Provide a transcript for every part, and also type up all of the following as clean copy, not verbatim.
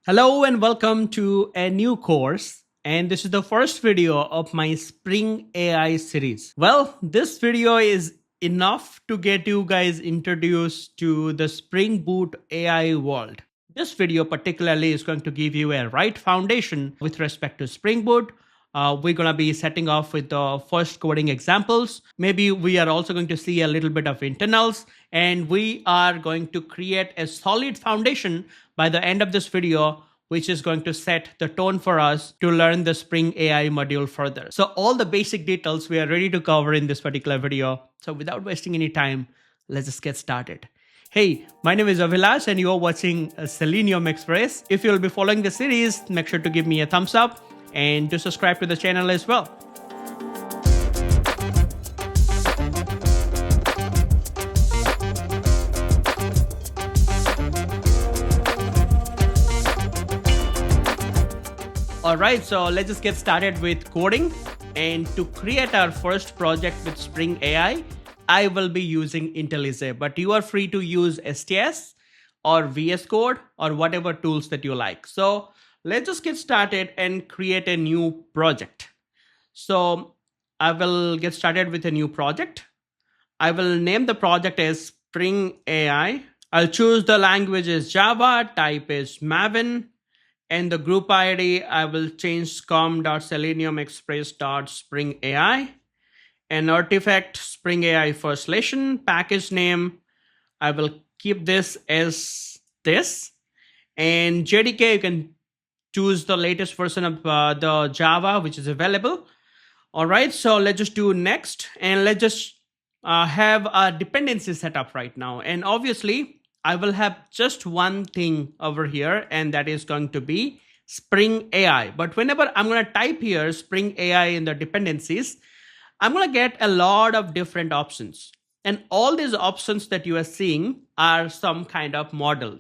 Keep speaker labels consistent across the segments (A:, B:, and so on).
A: Hello and welcome to a new course. And this is the first video of my Spring AI series. Well, this video is enough to get you guys introduced to the Spring Boot AI world. This video particularly is going to give you a right foundation with respect to Spring Boot. We're going to be setting off with the first coding examples. Maybe we are also going to see a little bit of internals, and we are going to create a solid foundation by the end of this video, which is going to set the tone for us to learn the Spring AI module further. So all the basic details we are ready to cover in this particular video. So without wasting any time, let's just get started. Hey, my name is Avilash and you are watching Selenium Express. If you'll be following the series, make sure to give me a thumbs up and to subscribe to the channel as well. All right, so let's just get started with coding. And to create our first project with Spring AI, I will be using IntelliJ, but you are free to use STS or VS Code or whatever tools that you like. So let's just get started and create a new project. So I will get started with a new project. I will name the project as Spring AI. I'll choose the language as Java, type is Maven, and the group ID, I will change scom.seleniumexpress.springai. An artifact Spring AI first lesson. Package name, I will keep this as this. And JDK, you can choose the latest version of the Java which is available. All right, so let's just do next, and let's just have a dependency set up right now. And obviously, I will have just one thing over here, and that is going to be Spring AI. But whenever I'm going to type here Spring AI in the dependencies, I'm going to get a lot of different options. And all these options that you are seeing are some kind of model.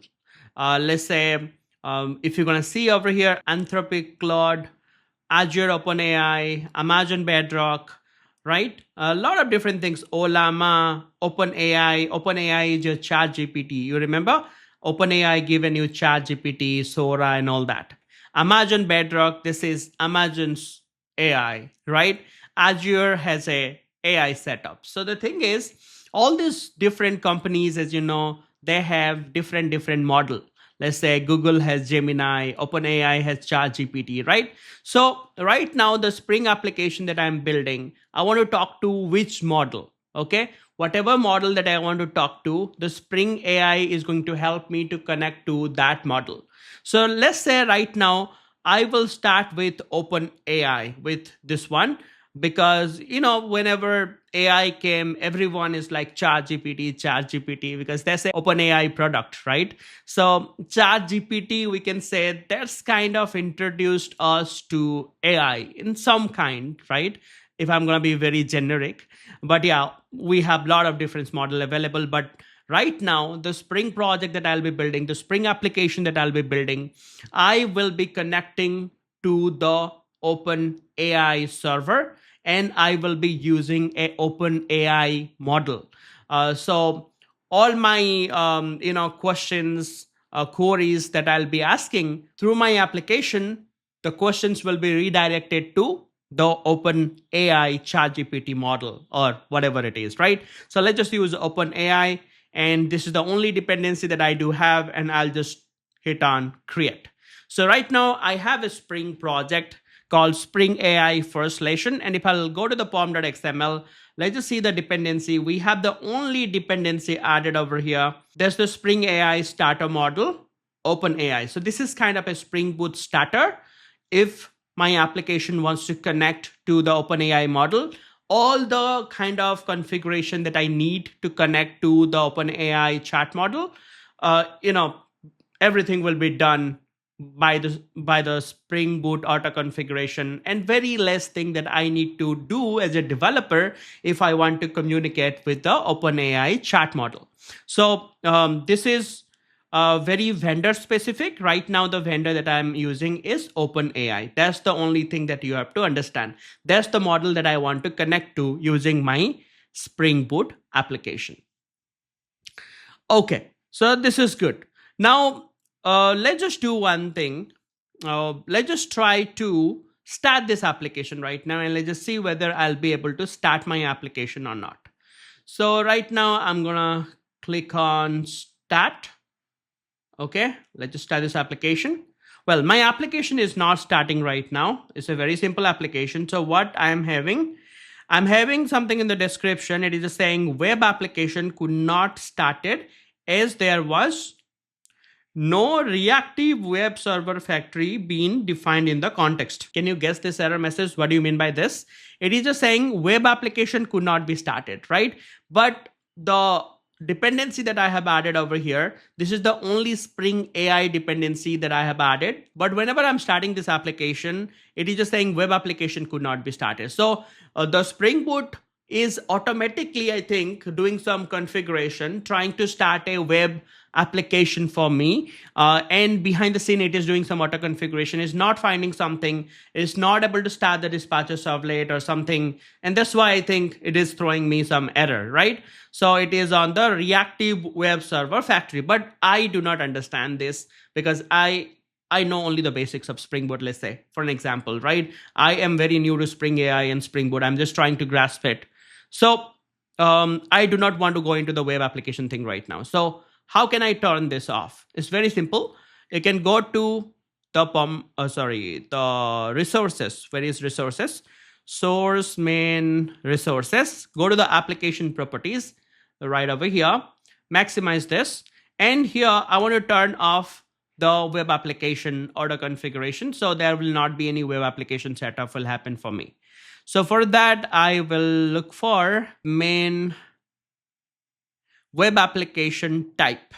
A: Let's say, if you're going to see over here, Anthropic, Claude, Azure OpenAI, Amazon Bedrock, right? A lot of different things. Olama, OpenAI. OpenAI is your ChatGPT. You remember? OpenAI given you ChatGPT, Sora, and all that. Amazon Bedrock, this is Amazon's AI, right? Azure has a AI setup. So the thing is, all these different companies, as you know, they have different model. Let's say Google has Gemini, OpenAI has ChatGPT, right? So right now, the Spring application that I'm building, I want to talk to which model, okay? Whatever model that I want to talk to, the Spring AI is going to help me to connect to that model. So let's say right now, I will start with OpenAI with this one, because whenever AI came, everyone is like ChatGPT, because that's an OpenAI product, right? So ChatGPT, we can say that's kind of introduced us to AI in some kind, right? If I'm going to be very generic. But yeah, we have a lot of different model available. But right now, the Spring project that I'll be building, the Spring application that I'll be building, I will be connecting to the OpenAI server, and I will be using a OpenAI model. So all my questions, queries that I'll be asking through my application, the questions will be redirected to the OpenAI ChatGPT model or whatever it is, right? So let's just use OpenAI, and this is the only dependency that I do have, and I'll just hit on create. So right now I have a Spring project called Spring AI first lesson. And if I'll go to the pom.xml, let's just see the dependency. We have the only dependency added over here. There's the Spring AI starter model, OpenAI. So this is kind of a Spring Boot starter. If my application wants to connect to the OpenAI model, all the kind of configuration that I need to connect to the OpenAI chat model, everything will be done by the Spring Boot auto configuration, and very less thing that I need to do as a developer if I want to communicate with the OpenAI chat model. So this is very vendor specific. Right now, the vendor that I'm using is OpenAI. That's the only thing that you have to understand. That's the model that I want to connect to using my Spring Boot application. Okay, so this is good. Now, let's just do one thing. Let's just try to start this application right now, and let's just see whether I'll be able to start my application or not. So right now I'm gonna click on start. Okay, let's just start this application. Well, my application is not starting right now. It's a very simple application. So what I'm having something in the description. It is just saying web application could not started as there was no reactive web server factory being defined in the context. Can you guess this error message? What do you mean by this? It is just saying web application could not be started, right? But the dependency that I have added over here, this is the only Spring AI dependency that I have added. But whenever I'm starting this application, it is just saying web application could not be started. So the Spring Boot is automatically, I think, doing some configuration, trying to start a web application for me, and behind the scene it is doing some auto configuration, is not finding something, is not able to start the dispatcher servlet or something, and that's why I think it is throwing me some error, right? So it is on the reactive web server factory, but I do not understand this because I know only the basics of Spring Boot, let's say, for an example, right? I am very new to Spring AI and Spring Boot. I'm just trying to grasp it. So I do not want to go into the web application thing right now. So how can I turn this off? It's very simple. You can go to the resources. Where is resources? Source main resources. Go to the application properties right over here. Maximize this. And here I want to turn off the web application auto configuration. So there will not be any web application setup will happen for me. So for that, I will look for main web application type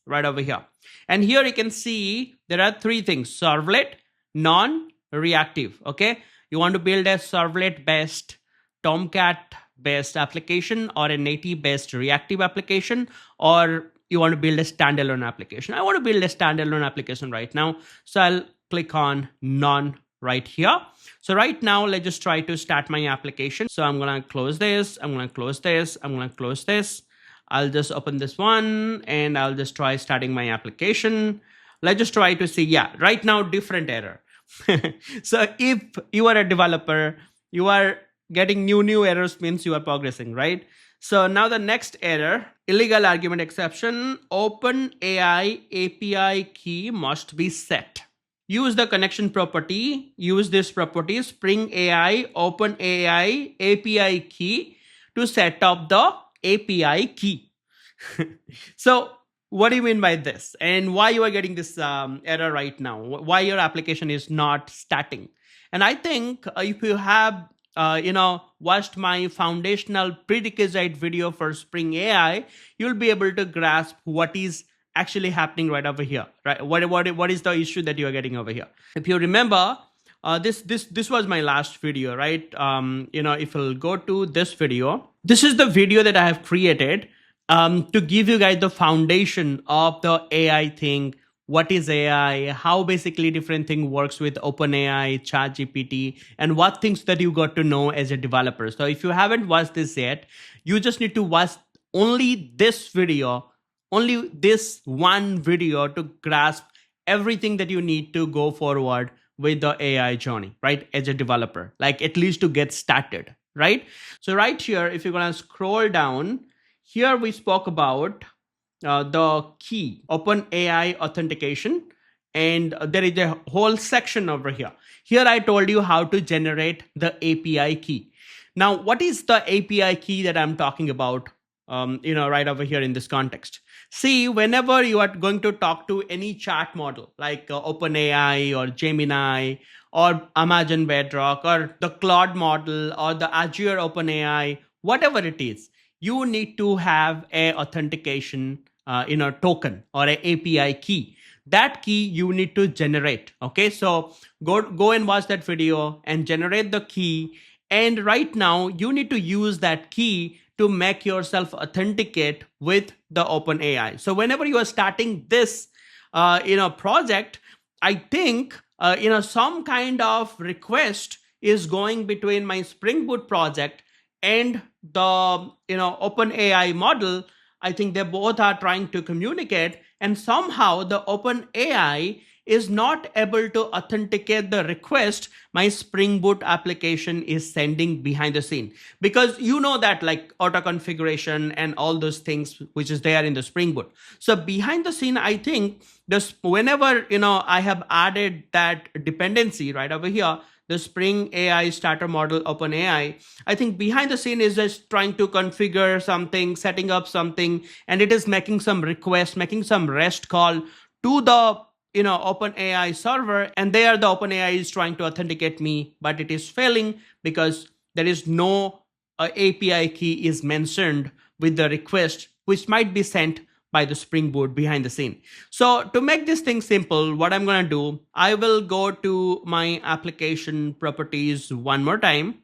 A: right over here. And here you can see there are three things: servlet, non-reactive. Okay, you want to build a servlet based Tomcat based application or a native based reactive application, or you want to build a standalone application. I want to build a standalone application right now. So I'll click on none right here. So right now, let's just try to start my application. So I'm going to close this. I'm going to close this. I'm going to close this. I'll just open this one and I'll just try starting my application. Let's just try to see. Yeah, right now, different error. So if you are a developer, you are getting new errors means you are progressing, right? So now the next error, illegal argument exception, OpenAI API key must be set. Use the connection property, use this property, spring-ai OpenAI API key to set up the API key. So what do you mean by this? And why you are getting this error right now? Why your application is not starting? And I think if you have watched my foundational prerequisite video for Spring AI, you'll be able to grasp what is actually happening right over here, right? What is the issue that you are getting over here? If you remember, this was my last video, right? If you'll go to this video, this is the video that I have created to give you guys the foundation of the AI thing. What is AI, how basically different thing works with OpenAI, ChatGPT, and what things that you got to know as a developer. So if you haven't watched this yet, you just need to watch only this video, only this one video to grasp everything that you need to go forward with the AI journey, right? As a developer, like at least to get started, right? So right here, if you're gonna scroll down, here we spoke about the key, OpenAI authentication, and there is a whole section over here. Here I told you how to generate the API key. Now, what is the API key that I'm talking about? Right over here in this context. See, whenever you are going to talk to any chat model like OpenAI or Gemini or Amazon Bedrock or the Claude model or the Azure OpenAI, whatever it is, you need to have a authentication token or an API key. That key you need to generate. Okay, so go and watch that video and generate the key. And right now you need to use that key to make yourself authenticate with the OpenAI. So whenever you are starting this project, I think some kind of request is going between my Spring Boot project and the OpenAI model. I think they both are trying to communicate, and somehow the OpenAI is not able to authenticate the request my Spring Boot application is sending behind the scene. Because you know that like auto configuration and all those things which is there in the Spring Boot. So behind the scene, I think this whenever I have added that dependency right over here, the Spring AI starter model OpenAI, I think behind the scene is just trying to configure something, setting up something, and it is making some request, making some REST call to the OpenAI server, and there the OpenAI is trying to authenticate me, but it is failing because there is no API key is mentioned with the request, which might be sent by the Spring Boot behind the scene. So to make this thing simple, what I'm going to do, I will go to my application properties one more time.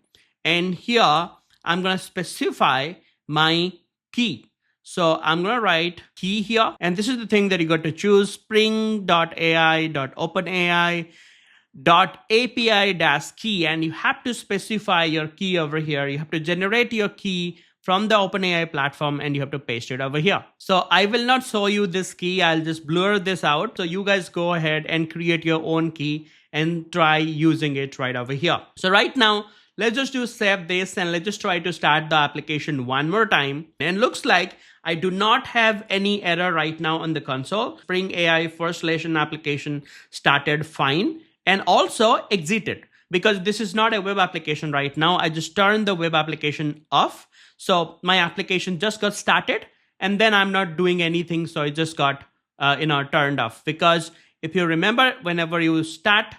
A: And here I'm going to specify my key. So I'm going to write key here. And this is the thing that you got to choose: spring.ai.openai.api-key. And you have to specify your key over here. You have to generate your key from the OpenAI platform and you have to paste it over here. So I will not show you this key. I'll just blur this out. So you guys go ahead and create your own key and try using it right over here. So right now, let's just do save this and let's just try to start the application one more time. And looks like I do not have any error right now on the console. Spring AI first lesson application started fine and also exited, because this is not a web application right now. I just turned the web application off. So my application just got started and then I'm not doing anything. So it just got, turned off. Because if you remember, whenever you start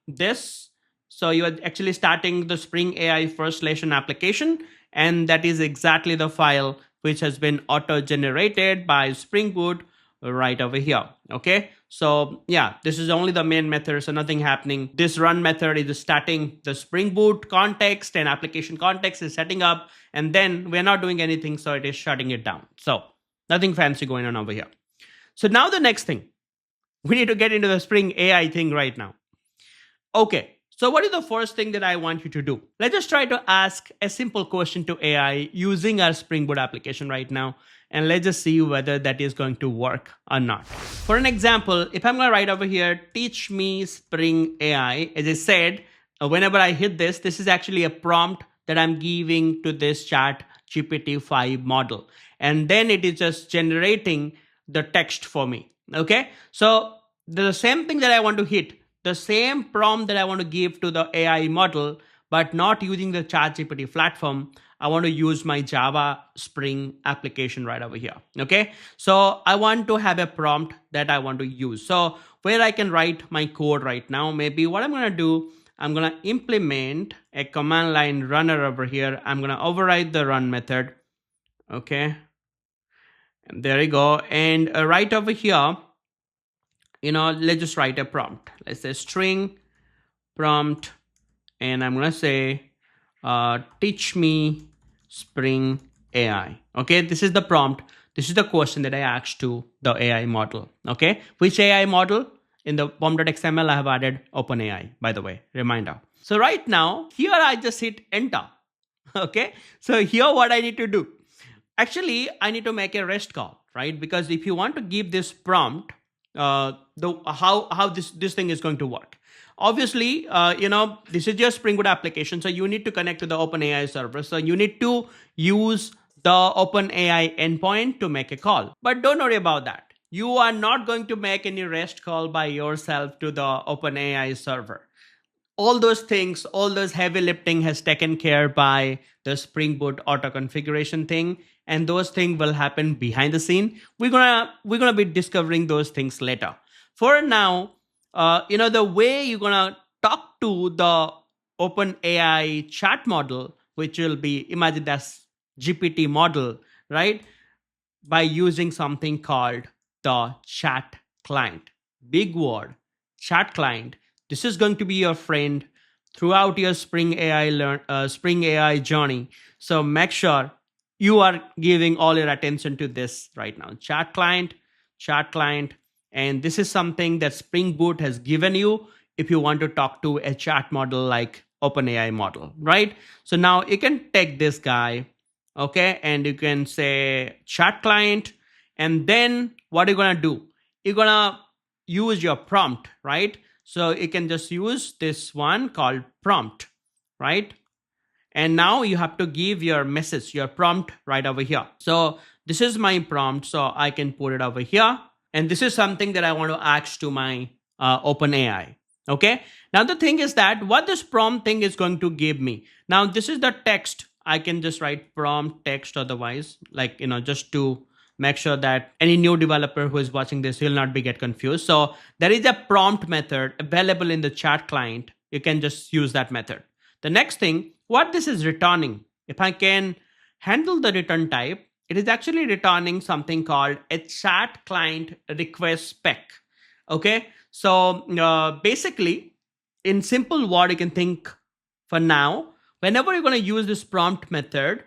A: this, so you are actually starting the Spring AI first lesson application. And that is exactly the file which has been auto-generated by Spring Boot right over here. Okay. So yeah, this is only the main method, so nothing happening. This run method is starting the Spring Boot context and application context is setting up, and then we're not doing anything, so it is shutting it down. So nothing fancy going on over here. So now the next thing, we need to get into the Spring AI thing right now. Okay. So what is the first thing that I want you to do? Let's just try to ask a simple question to AI using our Spring Boot application right now. And let's just see whether that is going to work or not. For an example, if I'm going to write over here, teach me Spring AI, as I said, whenever I hit this, this is actually a prompt that I'm giving to this ChatGPT-5 model. And then it is just generating the text for me. Okay. So the same thing that I want to hit, the same prompt that I want to give to the AI model, but not using the ChatGPT platform. I want to use my Java Spring application right over here. Okay. So I want to have a prompt that I want to use. So where I can write my code right now, maybe what I'm going to do, I'm going to implement a command line runner over here. I'm going to override the run method. Okay. And there you go. And right over here, let's just write a prompt. Let's say string prompt, and I'm going to say, teach me Spring AI. Okay, this is the prompt. This is the question that I asked to the AI model. Okay, which AI model? In the pom.xml, I have added OpenAI, by the way, reminder. So right now, here I just hit enter. Okay, so here what I need to do. Actually, I need to make a REST call, right? Because if you want to give this prompt, how this thing is going to work. Obviously, this is your Spring Boot application, so you need to connect to the OpenAI server. So you need to use the OpenAI endpoint to make a call. But don't worry about that. You are not going to make any REST call by yourself to the OpenAI server. All those things, all those heavy lifting has taken care by the Spring Boot auto configuration thing, and those things will happen behind the scene. We're gonna be discovering those things later. For now, the way you're gonna talk to the OpenAI chat model, which will be, imagine that's GPT model, right? By using something called the chat client. Big word, chat client. This is going to be your friend throughout your Spring AI journey. So make sure you are giving all your attention to this right now. Chat client, and this is something that Spring Boot has given you if you want to talk to a chat model like OpenAI model, right? So now you can take this guy, okay, and you can say chat client, and then what are you gonna do? You're gonna use your prompt, right? So you can just use this one called prompt, right? And now you have to give your message, your prompt right over here. So this is my prompt, so I can put it over here. And this is something that I want to ask to my OpenAI. Okay. Now the thing is that what this prompt thing is going to give me. Now this is the text. I can just write prompt text otherwise, like, just to make sure that any new developer who is watching this will not be get confused. So there is a prompt method available in the chat client. You can just use that method. The next thing, what this is returning, if I can handle the return type, it is actually returning something called a chat client request spec. Okay, so basically, in simple word, you can think for now, whenever you're going to use this prompt method,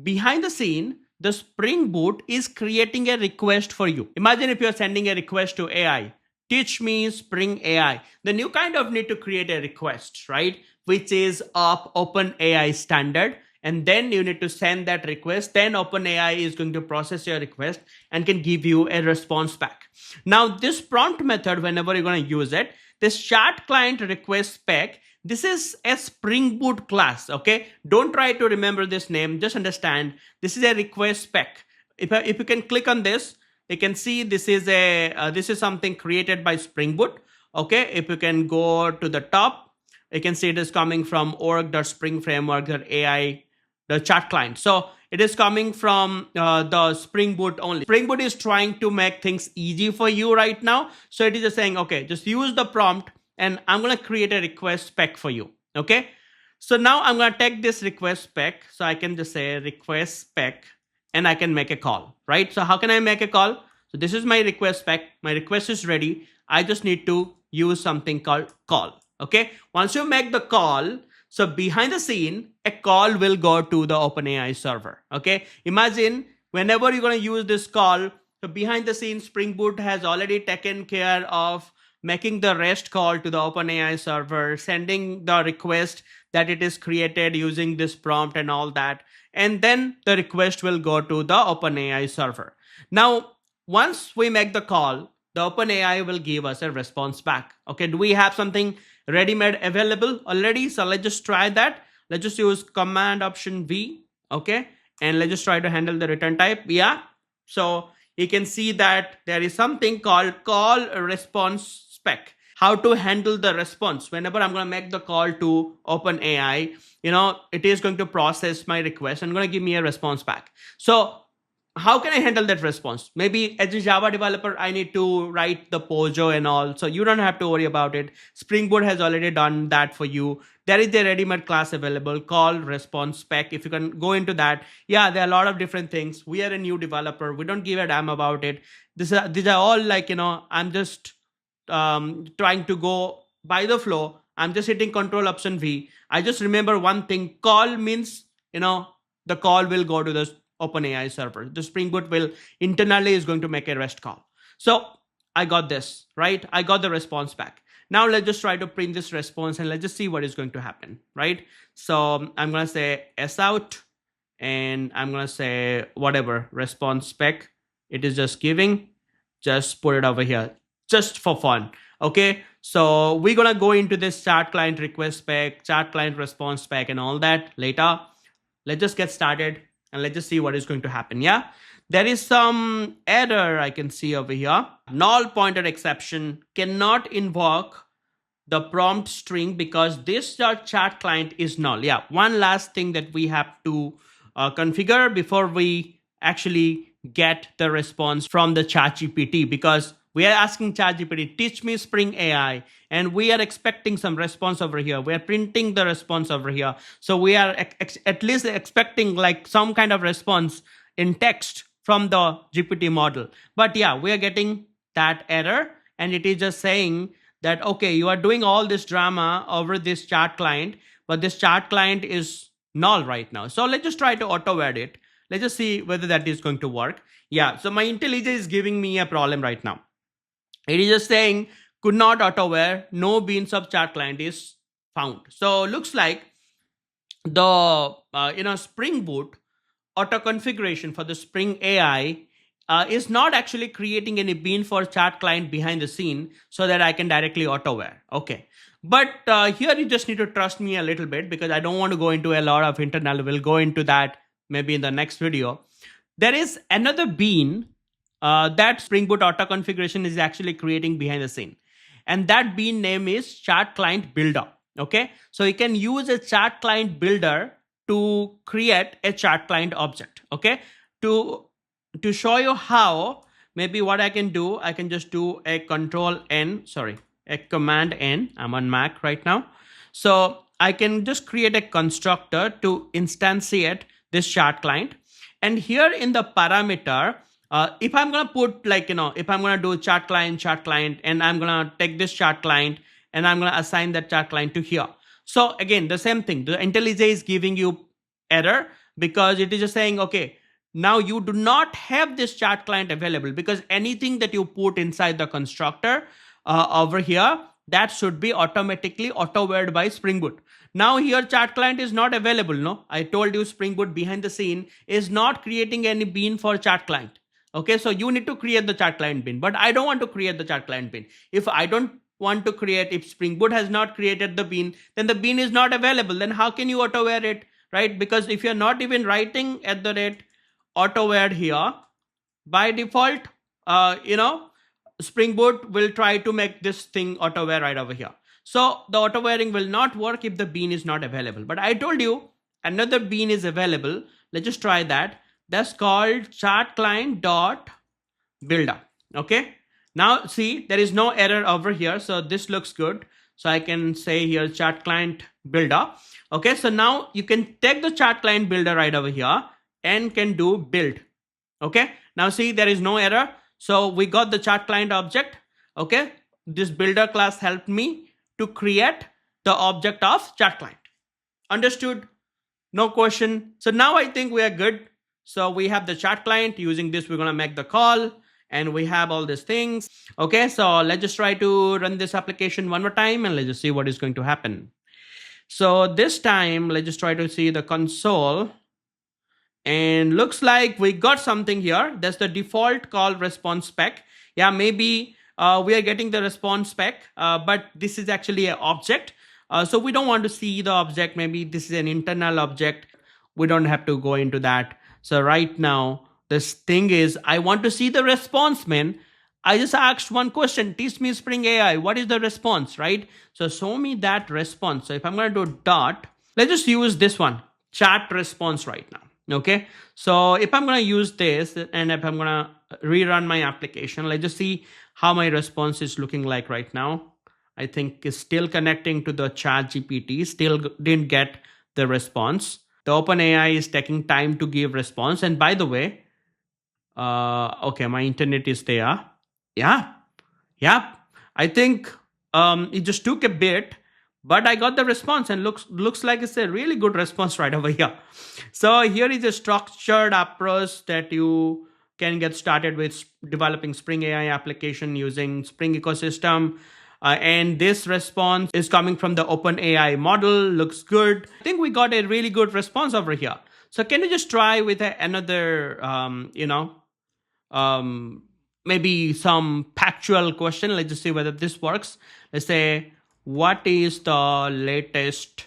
A: behind the scene, the Spring Boot is creating a request for you. Imagine if you're sending a request to AI, teach me Spring AI. Then you kind of need to create a request, right? Which is of OpenAI standard. And then you need to send that request. Then OpenAI is going to process your request and can give you a response back. Now, this prompt method, whenever you're going to use it, this chat client request spec, this is a Spring Boot class. Okay, don't try to remember this name. Just understand this is a request spec. If you can click on this, you can see this is this is something created by Spring Boot. Okay, if you can go to the top, you can see it is coming from org.springframework.ai, the chat client. So it is coming from the Spring Boot only. Spring Boot is trying to make things easy for you right now. So it is just saying, okay, just use the prompt and I'm going to create a request spec for you. Okay. So now I'm going to take this request spec. So I can just say request spec and I can make a call, right? So how can I make a call? So this is my request spec. My request is ready. I just need to use something called call. Okay. Once you make the call, so behind the scene, a call will go to the OpenAI server. Okay. Imagine whenever you're going to use this call, so behind the scenes, Spring Boot has already taken care of making the REST call to the OpenAI server, sending the request that it is created using this prompt and all that. And then the request will go to the OpenAI server. Now, once we make the call, the OpenAI will give us a response back. Okay, do we have something ready-made available already? So let's just try that. Let's just use Command Option V. Okay, and let's just try to handle the return type. Yeah, so you can see that there is something called call response spec. How to handle the response whenever I'm going to make the call to OpenAI, it is going to process my request and going to give me a response back. So how can I handle that response? Maybe as a Java developer, I need to write the Pojo and all. So you don't have to worry about it. Spring Boot has already done that for you. There is a ready-made class available called response spec. If you can go into that, yeah, there are a lot of different things. We are a new developer. We don't give a damn about it. These are all like, I'm just trying to go by the flow. I'm just hitting Control Option V. I just remember one thing. Call means, the call will go to the OpenAI server. The Spring Boot will internally is going to make a REST call. So I got this, right? I got the response back. Now let's just try to print this response and let's just see what is going to happen, right? So I'm going to say S out and I'm going to say whatever response spec it is just giving, just put it over here just for fun. Okay, so we're going to go into this chat client request spec, chat client response spec and all that later. Let's just get started and let's just see what is going to happen. Yeah, there is some error I can see over here. Null pointer exception cannot invoke the prompt string because this chat client is null. Yeah, one last thing that we have to configure before we actually get the response from the ChatGPT, because we are asking ChatGPT, teach me Spring AI, and we are expecting some response over here. We are printing the response over here. So we are at least expecting like some kind of response in text from the GPT model. But yeah, we are getting that error and it is just saying that, okay, you are doing all this drama over this chat client, but this chat client is null right now. So let's just try to auto add it. Let's just see whether that is going to work. Yeah, so my IntelliJ is giving me a problem right now. It is just saying could not auto-where, no beans of chat client is found. So looks like the Spring Boot auto configuration for the Spring AI is not actually creating any bean for chat client behind the scene so that I can directly auto-where. Okay. But here you just need to trust me a little bit because I don't want to go into a lot of internal. We'll go into that maybe in the next video. There is another bean that Spring Boot auto configuration is actually creating behind the scene. And that bean name is Chat Client Builder. Okay. So you can use a Chat Client Builder to create a Chat Client object. Okay. To show you how, maybe what I can do, I can just do a command N. I'm on Mac right now. So I can just create a constructor to instantiate this chat client. And here in the parameter, if I'm going to put if I'm going to do chat client, and I'm going to take this chat client and I'm going to assign that chat client to here. So again, the same thing, the IntelliJ is giving you error because it is just saying, okay, now you do not have this chat client available because anything that you put inside the constructor over here, that should be automatically auto-wared by Spring Boot. Now here chat client is not available. No, I told you Spring Boot behind the scene is not creating any bean for chat client. Okay, so you need to create the chat client bean, but I don't want to create the chat client bean. If I don't want to create, if Spring Boot has not created the bean, then the bean is not available. Then how can you auto-where it, right? Because if you're not even writing @auto-where here, by default, Spring Boot will try to make this thing auto-where right over here. So the auto-whereing will not work if the bean is not available. But I told you another bean is available. Let's just try that. That's called ChatClient.builder. Okay. Now see, there is no error over here. So this looks good. So I can say here ChatClient Builder. Okay. So now you can take the ChatClient Builder right over here and can do build. Okay. Now see, there is no error. So we got the chat client object. Okay. This builder class helped me to create the object of chat client. Understood? No question. So now I think we are good. So we have the chat client. Using this, we're going to make the call and we have all these things. Okay. So let's just try to run this application one more time and let's just see what is going to happen. So this time, let's just try to see the console. And looks like we got something here. That's the default call response spec. Yeah, maybe we are getting the response spec, but this is actually an object. So we don't want to see the object. Maybe this is an internal object. We don't have to go into that. So right now, this thing is, I want to see the response, man. I just asked one question, teach me Spring AI. What is the response, right? So show me that response. So if I'm going to do dot, let's just use this one, chat response right now. Okay, so if I'm going to use this and if I'm going to rerun my application, let's just see how my response is looking like right now. I think it's still connecting to the ChatGPT, still didn't get the response. The OpenAI is taking time to give response. And by the way, okay, my internet is there. Yeah. I think it just took a bit. But I got the response and looks like it's a really good response right over here. So here is a structured approach that you can get started with developing Spring AI application using Spring ecosystem. And this response is coming from the OpenAI model. Looks good. I think we got a really good response over here. So can you just try with another, maybe some factual question. Let's just see whether this works. Let's say, what is the latest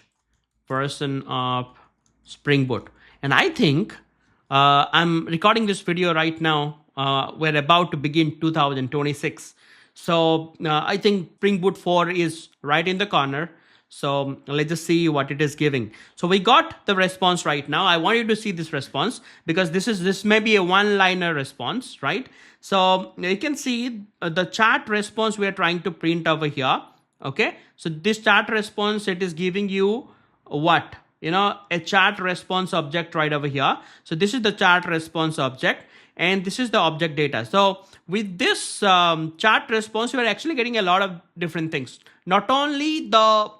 A: version of Spring Boot? And I think I'm recording this video right now. We're about to begin 2026. So I think Spring Boot 4 is right in the corner. So let's just see what it is giving. So we got the response right now. I want you to see this response because this may be a one-liner response, right? So you can see the chat response we are trying to print over here. Okay, so this chat response, it is giving you what? A chat response object right over here. So this is the chat response object and this is the object data. So with this chat response, you are actually getting a lot of different things. Not only the,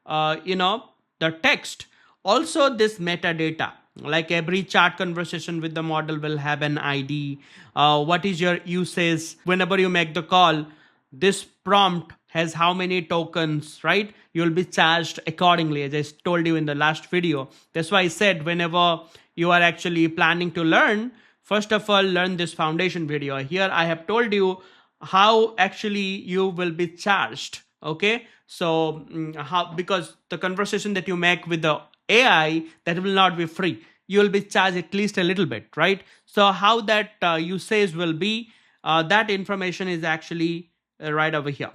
A: the text, also this metadata. Like every chat conversation with the model will have an ID. What is your usage? Whenever you make the call, this prompt has how many tokens, right? You'll be charged accordingly, as I told you in the last video. That's why I said whenever you are actually planning to learn first of all, learn this foundation video. Here I have told you how actually you will be charged. Okay, so how, because the conversation that you make with the AI, that will not be free. You will be charged at least a little bit, right? So how that usage will be, that information is actually right over here.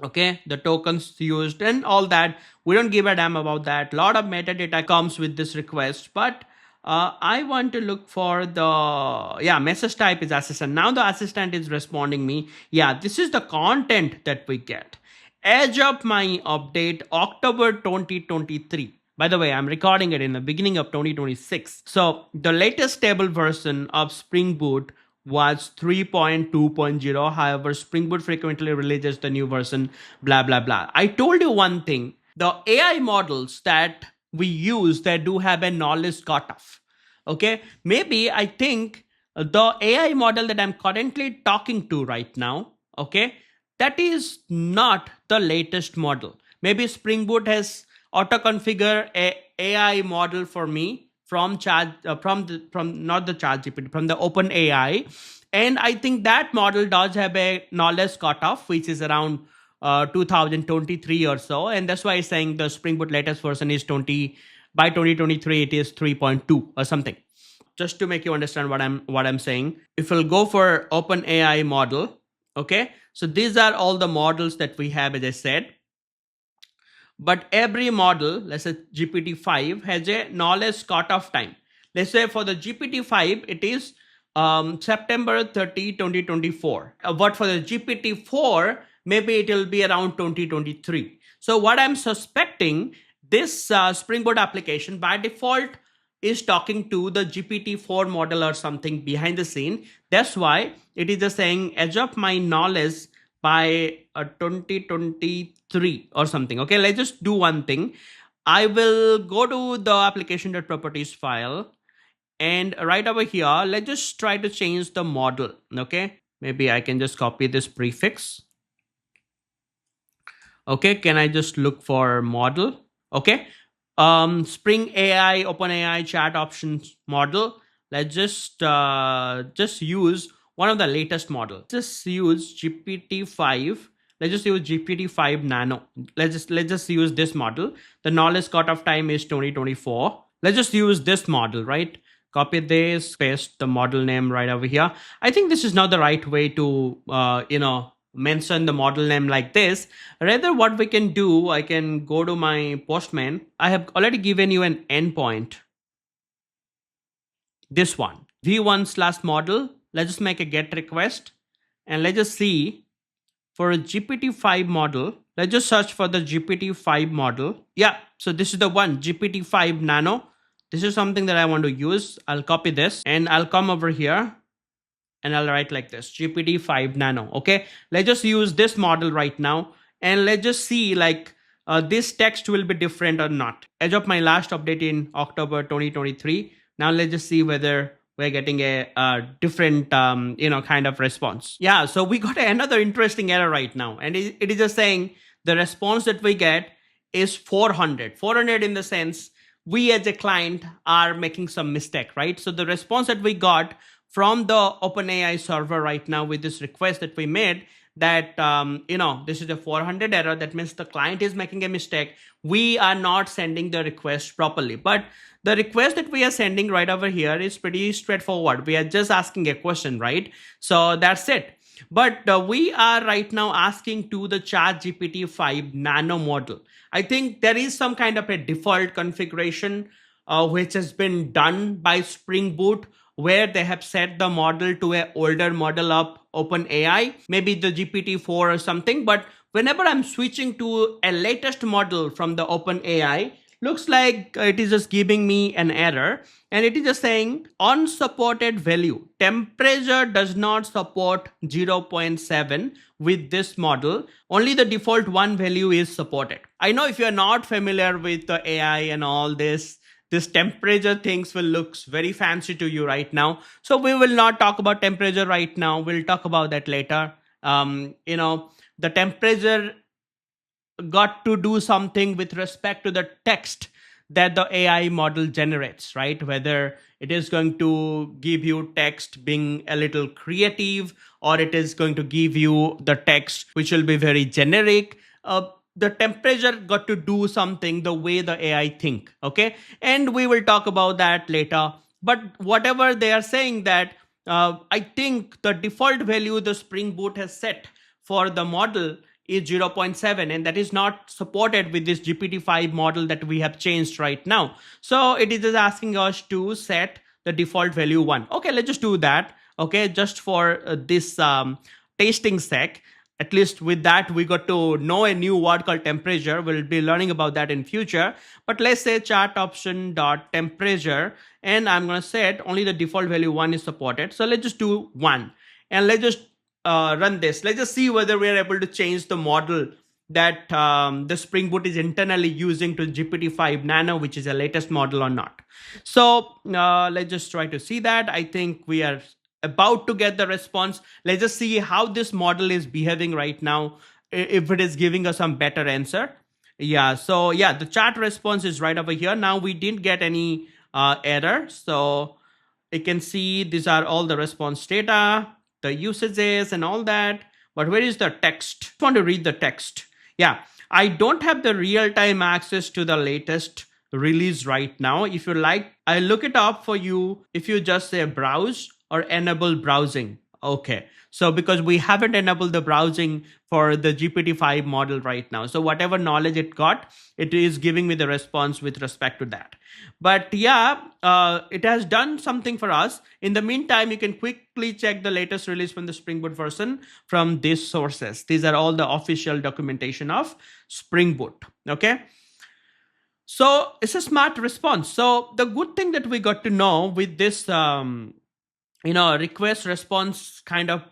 A: Okay, the tokens used and all that, we don't give a damn about that. A lot of metadata comes with this request, but I want to look for the, yeah, message type is assistant. Now the assistant is responding me, yeah, this is the content that we get. Edge of my update October 2023. By the way, I'm recording it in the beginning of 2026. So the latest stable version of Spring Boot was 3.2.0. However, Spring Boot frequently releases the new version, blah, blah, blah. I told you one thing. The AI models that we use, they do have a knowledge cutoff. Okay, maybe I think the AI model that I'm currently talking to right now, okay, that is not the latest model. Maybe Spring Boot has auto configure a AI model for me from from not the ChatGPT, from the OpenAI, and I think that model does have a knowledge cutoff which is around 2023 or so, and that's why I'm saying the Spring Boot latest version is 20, by 2023 it is 3.2 or something. Just to make you understand what I'm saying, if we'll go for OpenAI model, okay, so these are all the models that we have, as I said. But every model, let's say GPT-5, has a knowledge cutoff time. Let's say for the GPT-5, it is September 30, 2024. But for the GPT-4, maybe it will be around 2023. So what I'm suspecting, this Spring Boot application by default is talking to the GPT-4 model or something behind the scene. That's why it is just saying edge of my knowledge by 2023 or something. Okay, let's just do one thing. I will go to the application.properties file, and right over here, let's just try to change the model. Okay, maybe I can just copy this prefix. Okay, can I just look for model? Okay, spring-ai-openai chat options model. Let's just use one of the latest model. Just use GPT-5. Let's just use GPT-5 Nano. Let's just use this model. The knowledge cutoff time is 2024. Let's just use this model, right? Copy this, paste the model name right over here. I think this is not the right way to mention the model name like this. Rather, what we can do, I can go to my Postman. I have already given you an endpoint. This one, v1/model. Let's just make a get request, and let's just see for a GPT-5 model. Let's just search for the GPT-5 model. Yeah, so this is the one, GPT-5 Nano. This is something that I want to use. I'll copy this and I'll come over here and I'll write like this, GPT-5 Nano. Okay, let's just use this model right now, and let's just see like this text will be different or not. As of my last update in October 2023, now let's just see whether we're getting a different kind of response. Yeah, so we got another interesting error right now, and it is just saying the response that we get is 400 in the sense we as a client are making some mistake, right? So the response that we got from the OpenAI server right now with this request that we made, that this is a 400 error. That means the client is making a mistake. We are not sending the request properly. But the request that we are sending right over here is pretty straightforward. We are just asking a question, right? So that's it. But we are right now asking to the ChatGPT-5 Nano model. I think there is some kind of a default configuration which has been done by Spring Boot, where they have set the model to an older model of OpenAI, maybe the GPT-4 or something. But whenever I'm switching to a latest model from the OpenAI, looks like it is just giving me an error, and it is just saying unsupported value. Temperature does not support 0.7 with this model. Only the default one value is supported. I know if you're not familiar with the AI and all this temperature things will look very fancy to you right now. So we will not talk about temperature right now. We'll talk about that later. The temperature got to do something with respect to the text that the AI model generates, right? Whether it is going to give you text being a little creative, or it is going to give you the text which will be very generic. The temperature got to do something the way the AI think, okay? And we will talk about that later. But whatever they are saying that, I think the default value the Spring Boot has set for the model is 0.7, and that is not supported with this GPT-5 model that we have changed right now. So it is just asking us to set the default value 1. Okay, let's just do that. Okay, just for this tasting sec. At least with that, we got to know a new word called temperature. We'll be learning about that in future. But let's say chat option dot temperature, and I'm going to set only the default value 1 is supported. So let's just do 1, and let's just run this. Let's just see whether we are able to change the model that the Spring Boot is internally using to GPT-5 Nano, which is the latest model, or not. So let's just try to see that. I think we are about to get the response. Let's just see how this model is behaving right now, if it is giving us some better answer. Yeah, so yeah, the chat response is right over here. Now we didn't get any error. So you can see these are all the response data, the usages and all that. But where is the text? I want to read the text. Yeah, I don't have the real-time access to the latest release right now. If you like, I look it up for you if you just say browse or enable browsing. Okay, so because we haven't enabled the browsing for the GPT-5 model right now. So whatever knowledge it got, it is giving me the response with respect to that. But yeah, it has done something for us. In the meantime, you can quickly check the latest release from the Spring Boot version from these sources. These are all the official documentation of Spring Boot. Okay. So it's a smart response. So the good thing that we got to know with this, request response kind of,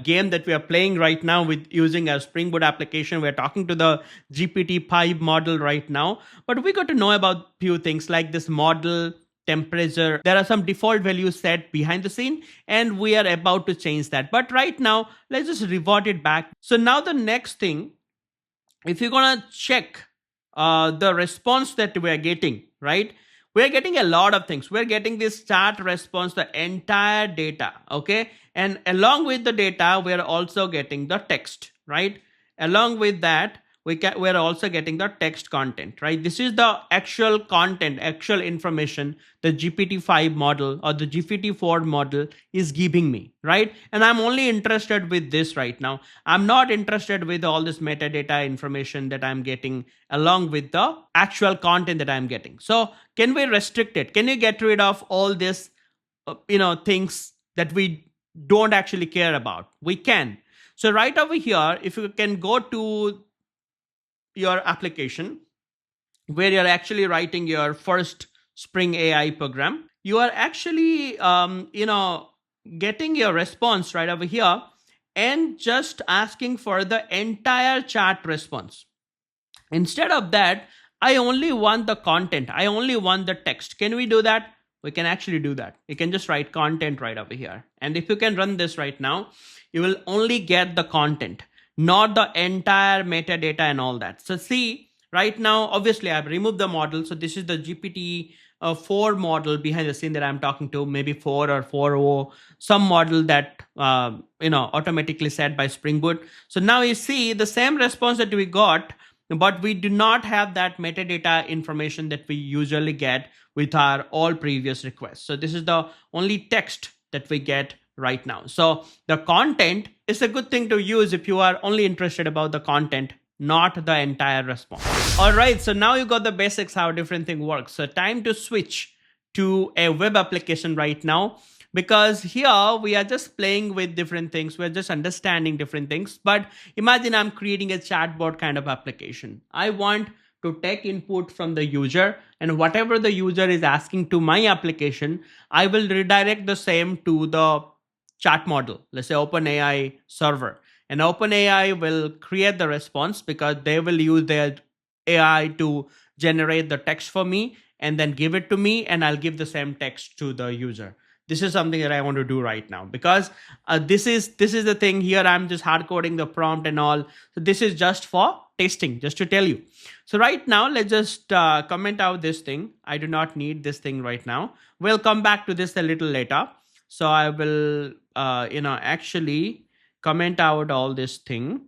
A: game that we are playing right now with using a Spring Boot application. We're talking to the GPT-5 model right now, but we got to know about few things like this model, temperature. There are some default values set behind the scene, and we are about to change that. But right now, let's just revert it back. So now the next thing, if you're gonna check the response that we are getting, right? We're getting a lot of things. We're getting this chat response, the entire data, okay? And along with the data, we're also getting the text, right? Along with that, we're also getting the text content, right? This is the actual content, actual information the GPT-5 model or the GPT-4 model is giving me, right? And I'm only interested with this right now. I'm not interested with all this metadata information that I'm getting along with the actual content that I'm getting. So can we restrict it? Can you get rid of all this, things that we don't actually care about? We can. So right over here, if you can go to your application where you're actually writing your first Spring AI program, you are actually, getting your response right over here and just asking for the entire chat response. Instead of that, I only want the content. I only want the text. Can we do that? We can actually do that. You can just write content right over here. And if you can run this right now, you will only get the content, not the entire metadata and all that. So see, right now, obviously I've removed the model. So this is the GPT-4 model behind the scene that I'm talking to, maybe 4 or 4.0, some model that, automatically set by Spring Boot. So now you see the same response that we got, but we do not have that metadata information that we usually get with our all previous requests. So this is the only text that we get right now. So the content is a good thing to use if you are only interested about the content, not the entire response. All right, so now you got the basics how different thing works. So time to switch to a web application right now, because here we are just playing with different things. We're just understanding different things. But imagine I'm creating a chatbot kind of application. I want to take input from the user, and whatever the user is asking to my application, I will redirect the same to the chat model, let's say OpenAI server. And OpenAI will create the response because they will use their AI to generate the text for me and then give it to me, and I'll give the same text to the user. This is something that I want to do right now, because this is the thing here. I'm just hard coding the prompt and all. So this is just for testing, just to tell you. So right now, let's just comment out this thing. I do not need this thing right now. We'll come back to this a little later. So I will, actually comment out all this thing.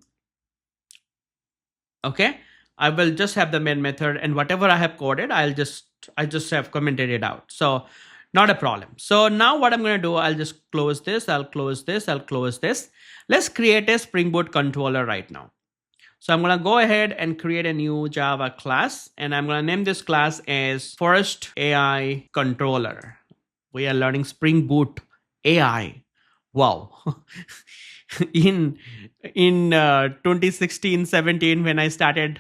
A: Okay. I will just have the main method, and whatever I have coded, I just have commented it out. So not a problem. So now what I'm going to do, I'll just close this. I'll close this. I'll close this. Let's create a Spring Boot controller right now. So I'm going to go ahead and create a new Java class, and I'm going to name this class as First AI Controller. We are learning Spring Boot AI. Wow. in 2016-17, when I started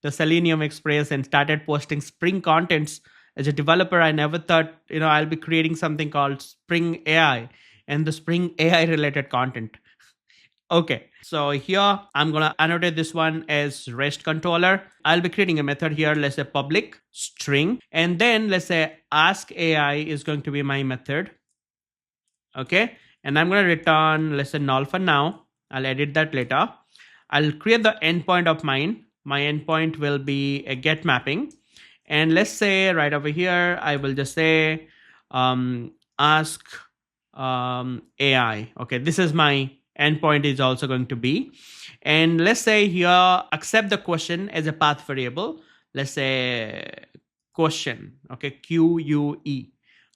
A: the Selenium Express and started posting Spring contents as a developer, I never thought I'll be creating something called Spring AI and the Spring AI related content. Okay, so here I'm gonna annotate this one as REST controller. I'll be creating a method here, let's say public string, and then let's say ask AI is going to be my method. Okay, and I'm going to return, let's say null for now. I'll edit that later. I'll create the endpoint of mine. My endpoint will be a get mapping. And let's say right over here, I will just say ask AI. Okay, this is my endpoint is also going to be. And let's say here, accept the question as a path variable. Let's say question, okay, QUE.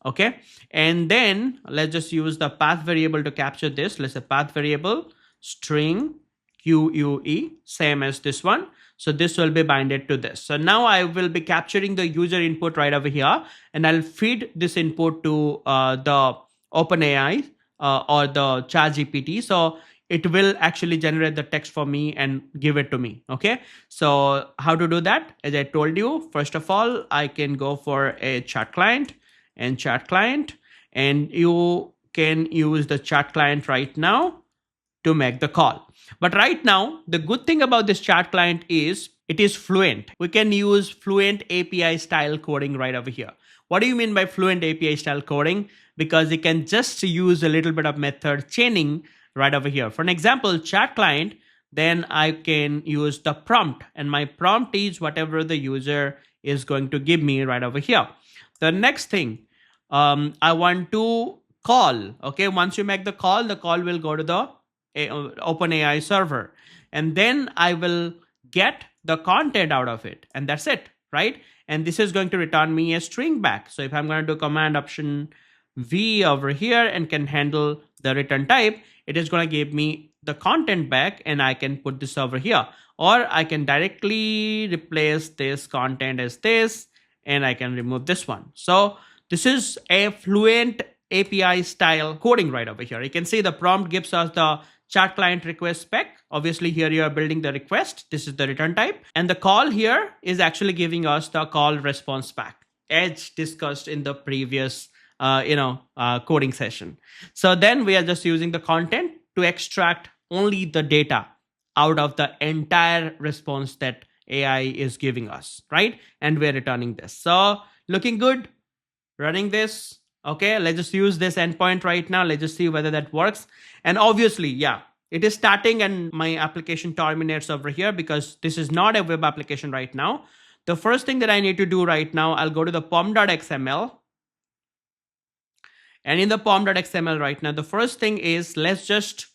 A: Okay, and then let's just use the path variable to capture this. Let's say path variable string QUE, same as this one. So this will be binded to this. So now I will be capturing the user input right over here, and I'll feed this input to the OpenAI or the ChatGPT. So it will actually generate the text for me and give it to me. Okay, so how to do that? As I told you, first of all, I can go for a chat client and chat client, and you can use the chat client right now to make the call. But right now, the good thing about this chat client is it is fluent. We can use Fluent API style coding right over here. What do you mean by Fluent API style coding? Because you can just use a little bit of method chaining right over here. For an example, chat client, then I can use the prompt, and my prompt is whatever the user is going to give me right over here. The next thing, I want to call. Okay, once you make the call will go to the OpenAI server, and then I will get the content out of it, and that's it, right? And this is going to return me a string back. So if I'm going to do command option V over here and can handle the return type, it is going to give me the content back, and I can put this over here, or I can directly replace this content as this, and I can remove this one. So this is a Fluent API style coding right over here. You can see the prompt gives us the chat client request spec. Obviously here you are building the request. This is the return type. And the call here is actually giving us the call response spec, as discussed in the previous coding session. So then we are just using the content to extract only the data out of the entire response that AI is giving us, right? And we're returning this. So looking good, running this. Okay, let's just use this endpoint right now. Let's just see whether that works. And obviously, yeah, it is starting and my application terminates over here because this is not a web application right now. The first thing that I need to do right now, I'll go to the pom.xml. And in the pom.xml right now, the first thing is let's just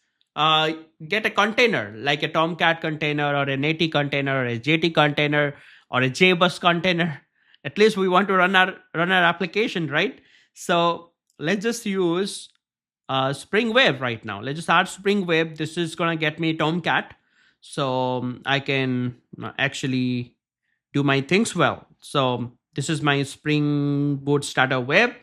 A: get a container like a Tomcat container or an AT container or a JT container or a JBus container. At least we want to run our application, right? So let's just use Spring Web right now. Let's just add Spring Web. This is going to get me Tomcat. So I can actually do my things well. So this is my Spring Boot Starter Web.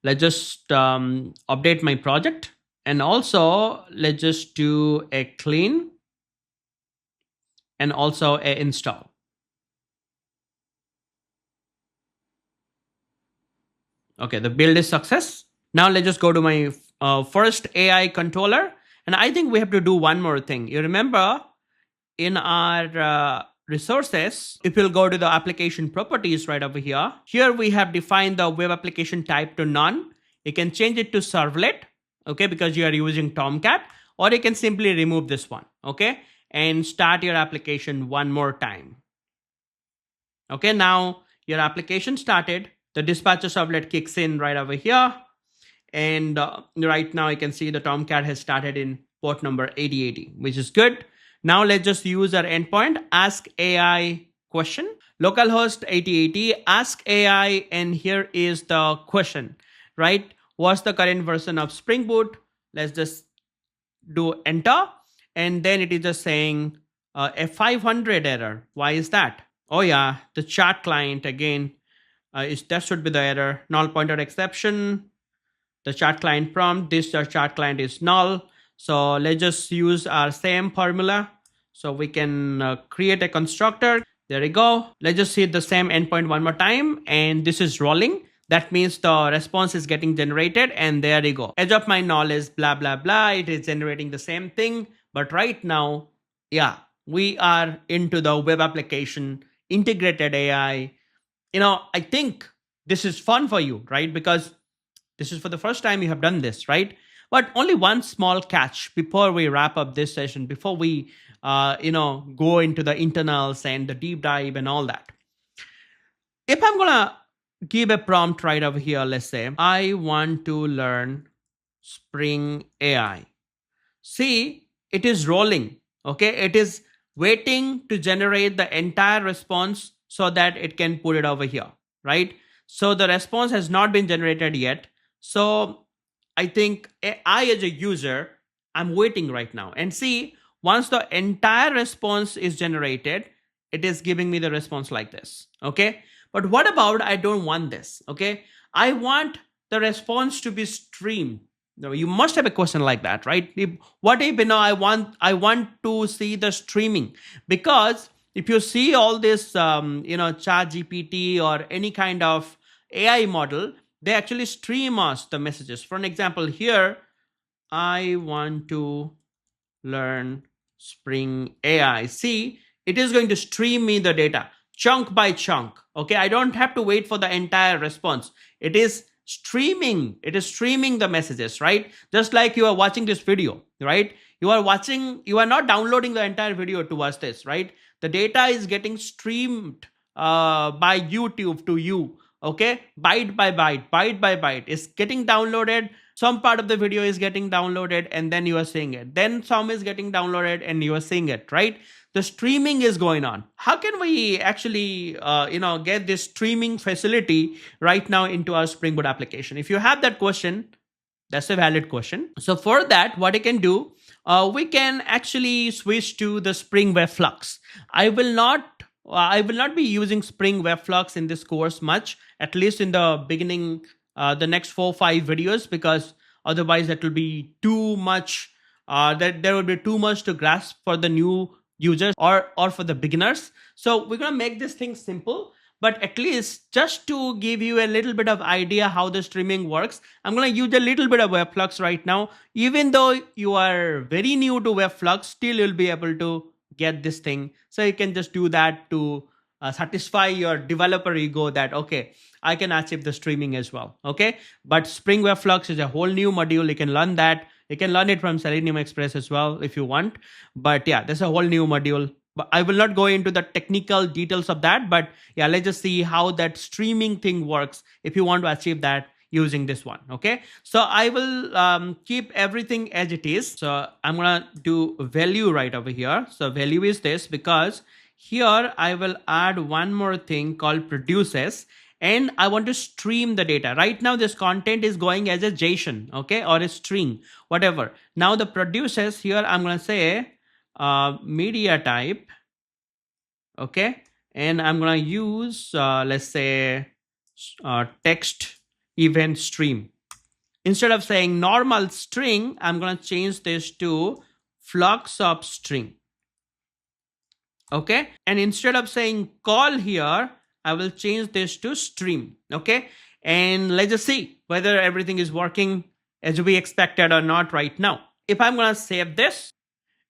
A: Let's just update my project. And also let's just do a clean and also a install. Okay, the build is success. Now let's just go to my first AI controller. And I think we have to do one more thing. You remember in our resources, if you'll go to the application properties right over here, here we have defined the web application type to none. You can change it to servlet, okay, because you are using Tomcat, or you can simply remove this one, okay? and start your application one more time. Okay, now your application started. The dispatcher servlet kicks in right over here. And right now you can see the Tomcat has started in port number 8080, which is good. Now let's just use our endpoint, ask AI question, localhost 8080, ask AI, and here is the question, right? What's the current version of Spring Boot? Let's just do enter. And then it is just saying a 500 error. Why is that? Oh yeah, the chat client again, that should be the error. Null pointer exception, the chat client prompt, this chat client is null. So let's just use our same formula. So we can create a constructor. There we go. Let's just hit the same endpoint one more time. And this is rolling. That means the response is getting generated. And there you go. Edge of my knowledge, blah, blah, blah. It is generating the same thing. But right now, yeah, we are into the web application, integrated AI. I think this is fun for you, right? Because this is for the first time you have done this, right? But only one small catch before we wrap up this session, before we, go into the internals and the deep dive and all that. If I'm gonna give a prompt right over here, let's say I want to learn Spring AI. See, it is rolling. Okay, it is waiting to generate the entire response so that it can put it over here, right? So the response has not been generated yet. So I think I, as a user, I'm waiting right now. And see, once the entire response is generated, it is giving me the response like this. Okay. But what about I don't want this? Okay. I want the response to be streamed. No, you must have a question like that, right? What if I want to see the streaming? Because if you see all this ChatGPT or any kind of AI model, they actually stream us the messages. For an example, here I want to learn Spring AI. See, it is going to stream me the data chunk by chunk. Okay, I don't have to wait for the entire response. It is streaming the messages, right? Just like you are watching this video, right? You are not downloading the entire video to watch this, right? The data is getting streamed by YouTube to you. Okay, byte by byte is getting downloaded. Some part of the video is getting downloaded and then you are seeing it. Then some is getting downloaded and you are seeing it, right? The streaming is going on. How can we actually get this streaming facility right now into our Spring Boot application? If you have that question, that's a valid question. So for that, what I can do, we can actually switch to the Spring Web Flux. I will not be using Spring Web Flux in this course much, at least in the beginning, the next 4-5 videos, because otherwise that will be too much. That there will be too much to grasp for the new users or for the beginners. So we're gonna make this thing simple. But at least just to give you a little bit of idea how the streaming works, I'm going to use a little bit of Webflux right now. Even though you are very new to Webflux, still you'll be able to get this thing. So you can just do that to satisfy your developer ego that, okay, I can achieve the streaming as well. Okay. But Spring Webflux is a whole new module. You can learn that. You can learn it from Selenium Express as well if you want. But yeah, there's a whole new module. But I will not go into the technical details of that. But yeah, let's just see how that streaming thing works if you want to achieve that using this one. Okay. So I will keep everything as it is. So I'm going to do value right over here. So value is this, because here I will add one more thing called produces. And I want to stream the data. Right now, this content is going as a JSON, okay, or a string, whatever. Now the produces here, I'm going to say media type, okay, and I'm going to use, let's say, text event stream. Instead of saying normal string, I'm going to change this to flux of string. Okay, and instead of saying call here, I will change this to stream. Okay, and let's just see whether everything is working as we expected or not right now. If I'm going to save this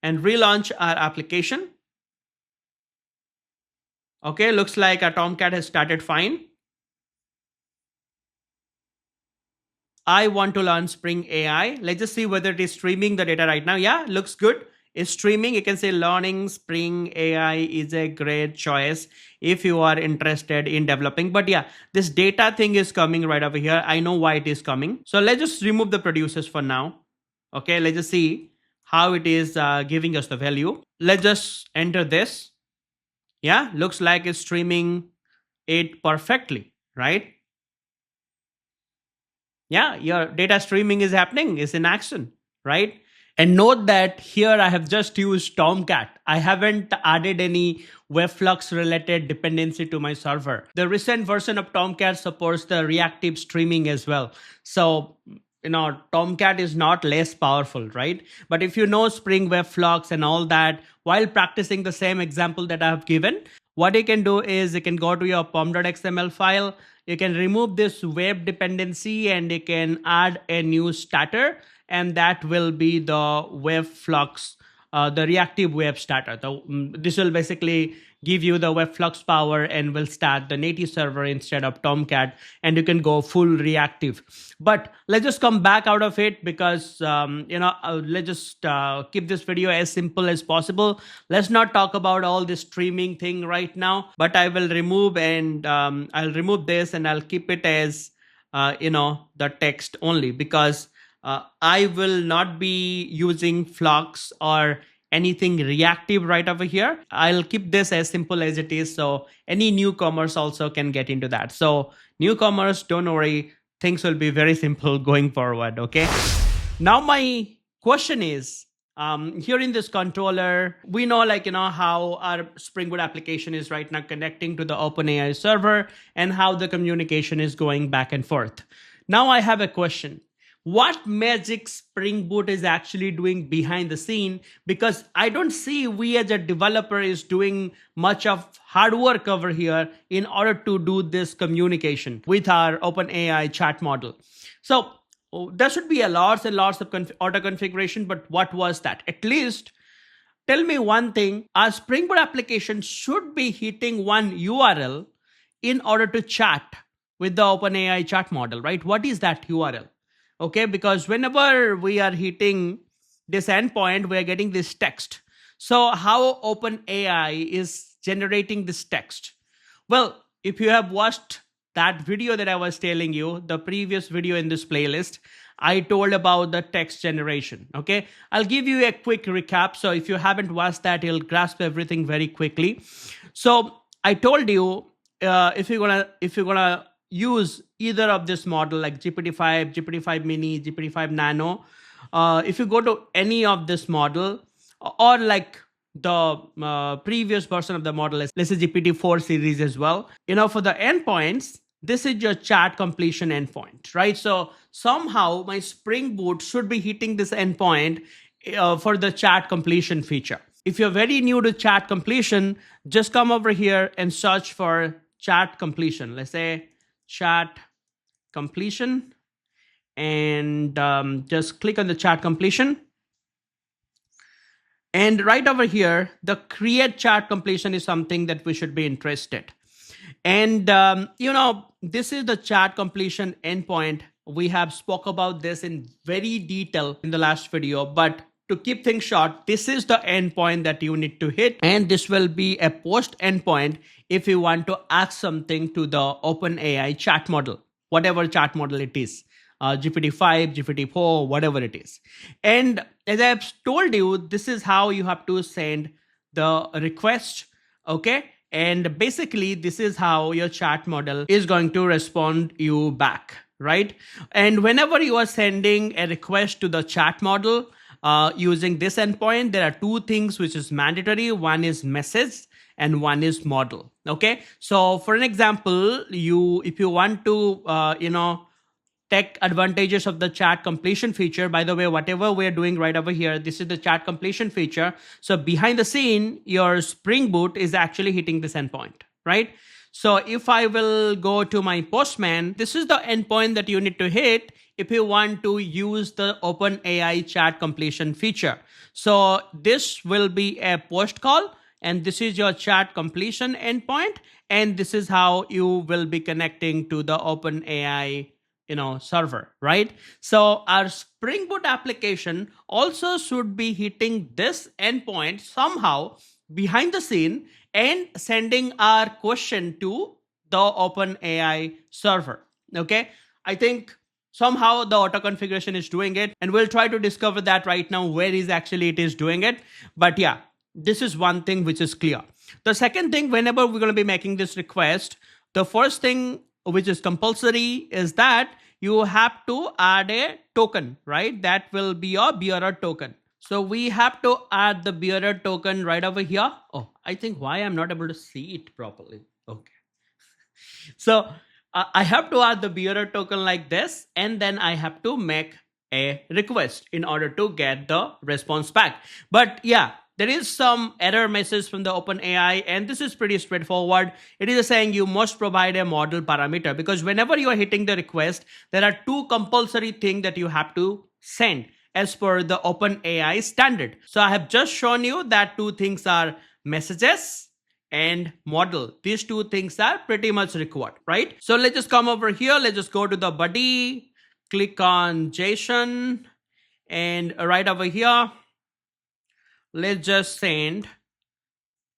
A: and relaunch our application, okay, looks like our Tomcat has started fine. I want to learn Spring AI. Let's just see whether it is streaming the data right now. Yeah, looks good. is streaming, you can say learning Spring AI is a great choice if you are interested in developing. But yeah, this data thing is coming right over here. I know why it is coming. So let's just remove the producers for now. Okay, let's just see how it is giving us the value. Let's just enter this. Yeah, looks like it's streaming it perfectly, right? Yeah, your data streaming is happening, is in action, right? And note that here I have just used Tomcat. I haven't added any Webflux related dependency to my server. The recent version of Tomcat supports the reactive streaming as well. So, Tomcat is not less powerful, right? But if you know Spring Webflux and all that, while practicing the same example that I have given, what you can do is you can go to your pom.xml file, you can remove this web dependency and you can add a new starter, and that will be the web flux, the reactive web starter. This will basically give you the web flux power and will start the native server instead of Tomcat, and you can go full reactive. But let's just come back out of it because let's just keep this video as simple as possible. Let's not talk about all this streaming thing right now, but I will remove and I'll remove this and I'll keep it as the text only, because I will not be using flux or anything reactive right over here. I'll keep this as simple as it is, so any newcomers also can get into that. So newcomers, don't worry, things will be very simple going forward. Okay, now my question is, here in this controller, we know how our Spring Boot application is right now connecting to the OpenAI server and how the communication is going back and forth. Now I have a question. What magic Spring Boot is actually doing behind the scene? Because I don't see we as a developer is doing much of hard work over here in order to do this communication with our OpenAI chat model. So there should be a lots and lots of auto configuration, but what was that? At least tell me one thing, our Spring Boot application should be hitting one URL in order to chat with the OpenAI chat model, right? What is that URL? Okay, because whenever we are hitting this endpoint, we are getting this text. So how OpenAI is generating this text? Well, if you have watched that video that I was telling you, the previous video in this playlist, I told about the text generation. Okay, I'll give you a quick recap. So if you haven't watched that, you'll grasp everything very quickly. So I told you, if you're gonna use either of this model like GPT-5, GPT-5 mini, GPT-5 nano, if you go to any of this model, or like the previous version of the model, let's say GPT-4 series as well, for the endpoints, this is your chat completion endpoint, right? So somehow my Spring Boot should be hitting this endpoint for the chat completion feature. If you're very new to chat completion, just come over here and search for chat completion. Let's say chat completion, and just click on the chat completion. And right over here, the create chat completion is something that we should be interested. And this is the chat completion endpoint. We have spoke about this in very detail in the last video, but to keep things short, this is the endpoint that you need to hit, and this will be a post endpoint if you want to ask something to the OpenAI chat model, whatever chat model it is, GPT-5, GPT-4, whatever it is. And as I've told you, this is how you have to send the request, okay? And basically, this is how your chat model is going to respond you back, right? And whenever you are sending a request to the chat model, using this endpoint, there are two things which is mandatory. One is message and one is model. Okay, so for an example, if you want to take advantages of the chat completion feature, by the way, whatever we're doing right over here, this is the chat completion feature. So behind the scene, your Spring Boot is actually hitting this endpoint, right? So if I will go to my Postman, this is the endpoint that you need to hit if you want to use the OpenAI chat completion feature. So this will be a post call, and this is your chat completion endpoint, and this is how you will be connecting to the OpenAI server, right? So our Spring Boot application also should be hitting this endpoint somehow behind the scene and sending our question to the OpenAI server. Okay, I think somehow the auto configuration is doing it, and we'll try to discover that right now where is actually it is doing it. But yeah, this is one thing which is clear. The second thing, whenever we're going to be making this request, the first thing which is compulsory is that you have to add a token, right? That will be your bearer token. So we have to add the bearer token right over here. Oh, I think why I'm not able to see it properly. Okay. So I have to add the bearer token like this, and then I have to make a request in order to get the response back. But yeah, there is some error message from the OpenAI, and this is pretty straightforward. It is saying you must provide a model parameter, because whenever you are hitting the request, there are two compulsory things that you have to send as per the OpenAI standard. So I have just shown you that two things are messages and model. These two things are pretty much required, right? So let's just come over here. Let's just go to the body, click on JSON, and right over here, let's just send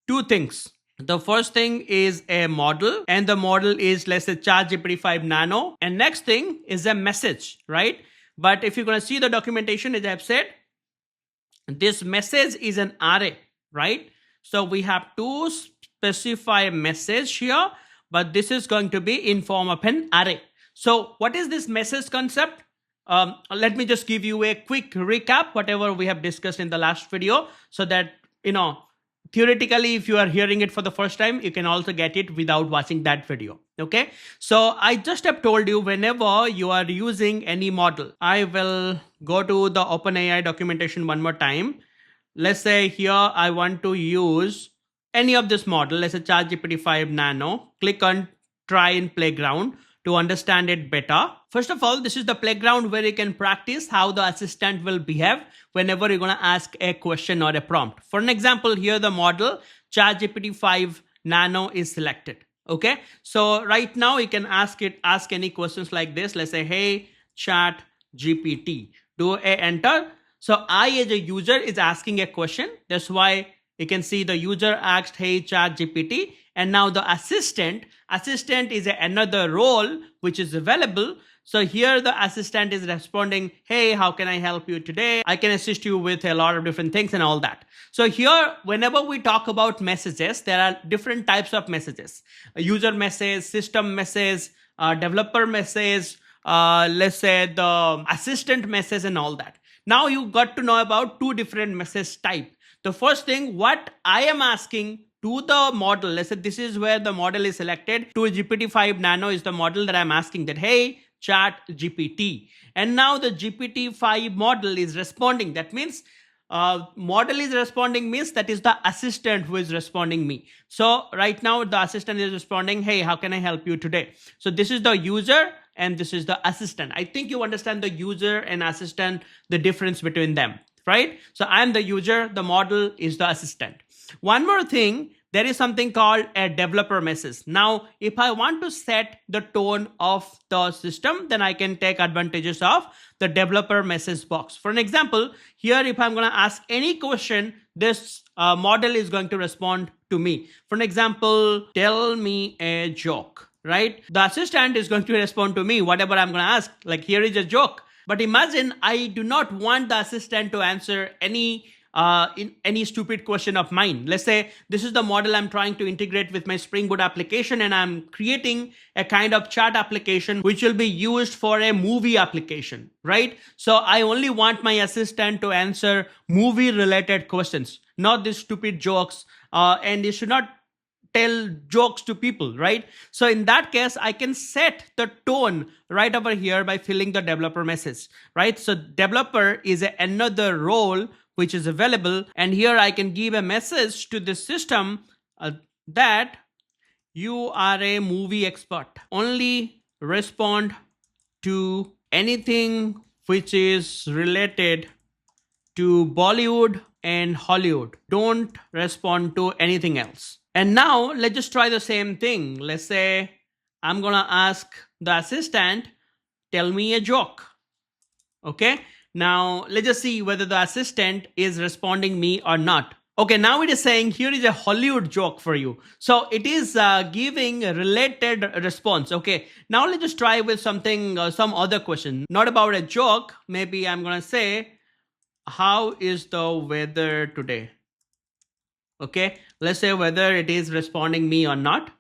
A: two things. The first thing is a model, and the model is, let's say, ChatGPT 5 Nano. And next thing is a message, right? But if you're going to see the documentation, as I've said, this message is an array, right? So we have to specify a message here, but this is going to be in form of an array. So what is this message concept? Let me just give you a quick recap, whatever we have discussed in the last video, so that, theoretically, if you are hearing it for the first time, you can also get it without watching that video. Okay. So I just have told you, whenever you are using any model, I will go to the OpenAI documentation one more time. Let's say here I want to use any of this model, let's say ChatGPT 5 Nano. Click on try in playground to understand it better. First of all, this is the playground where you can practice how the assistant will behave whenever you're going to ask a question or a prompt. For an example, here the model ChatGPT 5 Nano is selected. Okay, so right now you can ask any questions like this. Let's say, hey ChatGPT, do a enter. So I, as a user, is asking a question. That's why you can see the user asked, hey ChatGPT, and now the assistant is another role which is available. So here the assistant is responding, hey, how can I help you today? I can assist you with a lot of different things and all that. So here, whenever we talk about messages, there are different types of messages: a user message, system message, developer message, let's say the assistant message, and all that. Now you got to know about two different message type. The first thing, what I am asking to the model, let's say this is where the model is selected, to GPT-5 Nano is the model that I'm asking, that hey ChatGPT, and now the GPT-5 model is responding. That means model is responding means that is the assistant who is responding me. So right now the assistant is responding, hey, how can I help you today? So this is the user and this is the assistant. I think you understand the user and assistant, the difference between them, right? So I'm the user, the model is the assistant. One more thing, there is something called a developer message. Now, if I want to set the tone of the system, then I can take advantages of the developer message box. For an example, here if I'm going to ask any question, this model is going to respond to me. For an example, tell me a joke, right? The assistant is going to respond to me, whatever I'm going to ask, like here is a joke. But imagine I do not want the assistant to answer any stupid question of mine. Let's say this is the model I'm trying to integrate with my Spring Boot application, and I'm creating a kind of chat application which will be used for a movie application, right? So I only want my assistant to answer movie related questions, not these stupid jokes, and you should not tell jokes to people, right? So in that case, I can set the tone right over here by filling the developer message, right? So developer is another role which is available, and here I can give a message to the system that you are a movie expert. Only respond to anything which is related to Bollywood and Hollywood. Don't respond to anything else. And now let's just try the same thing. Let's say I'm gonna ask the assistant tell me a joke. Okay, now let's just see whether the assistant is responding me or not. Okay, now it is saying here is a Hollywood joke for you. So it is giving a related response. Okay, now let's just try with something, some other question, not about a joke. Maybe I'm gonna say, how is the weather today? Okay, let's say whether it is responding me or not.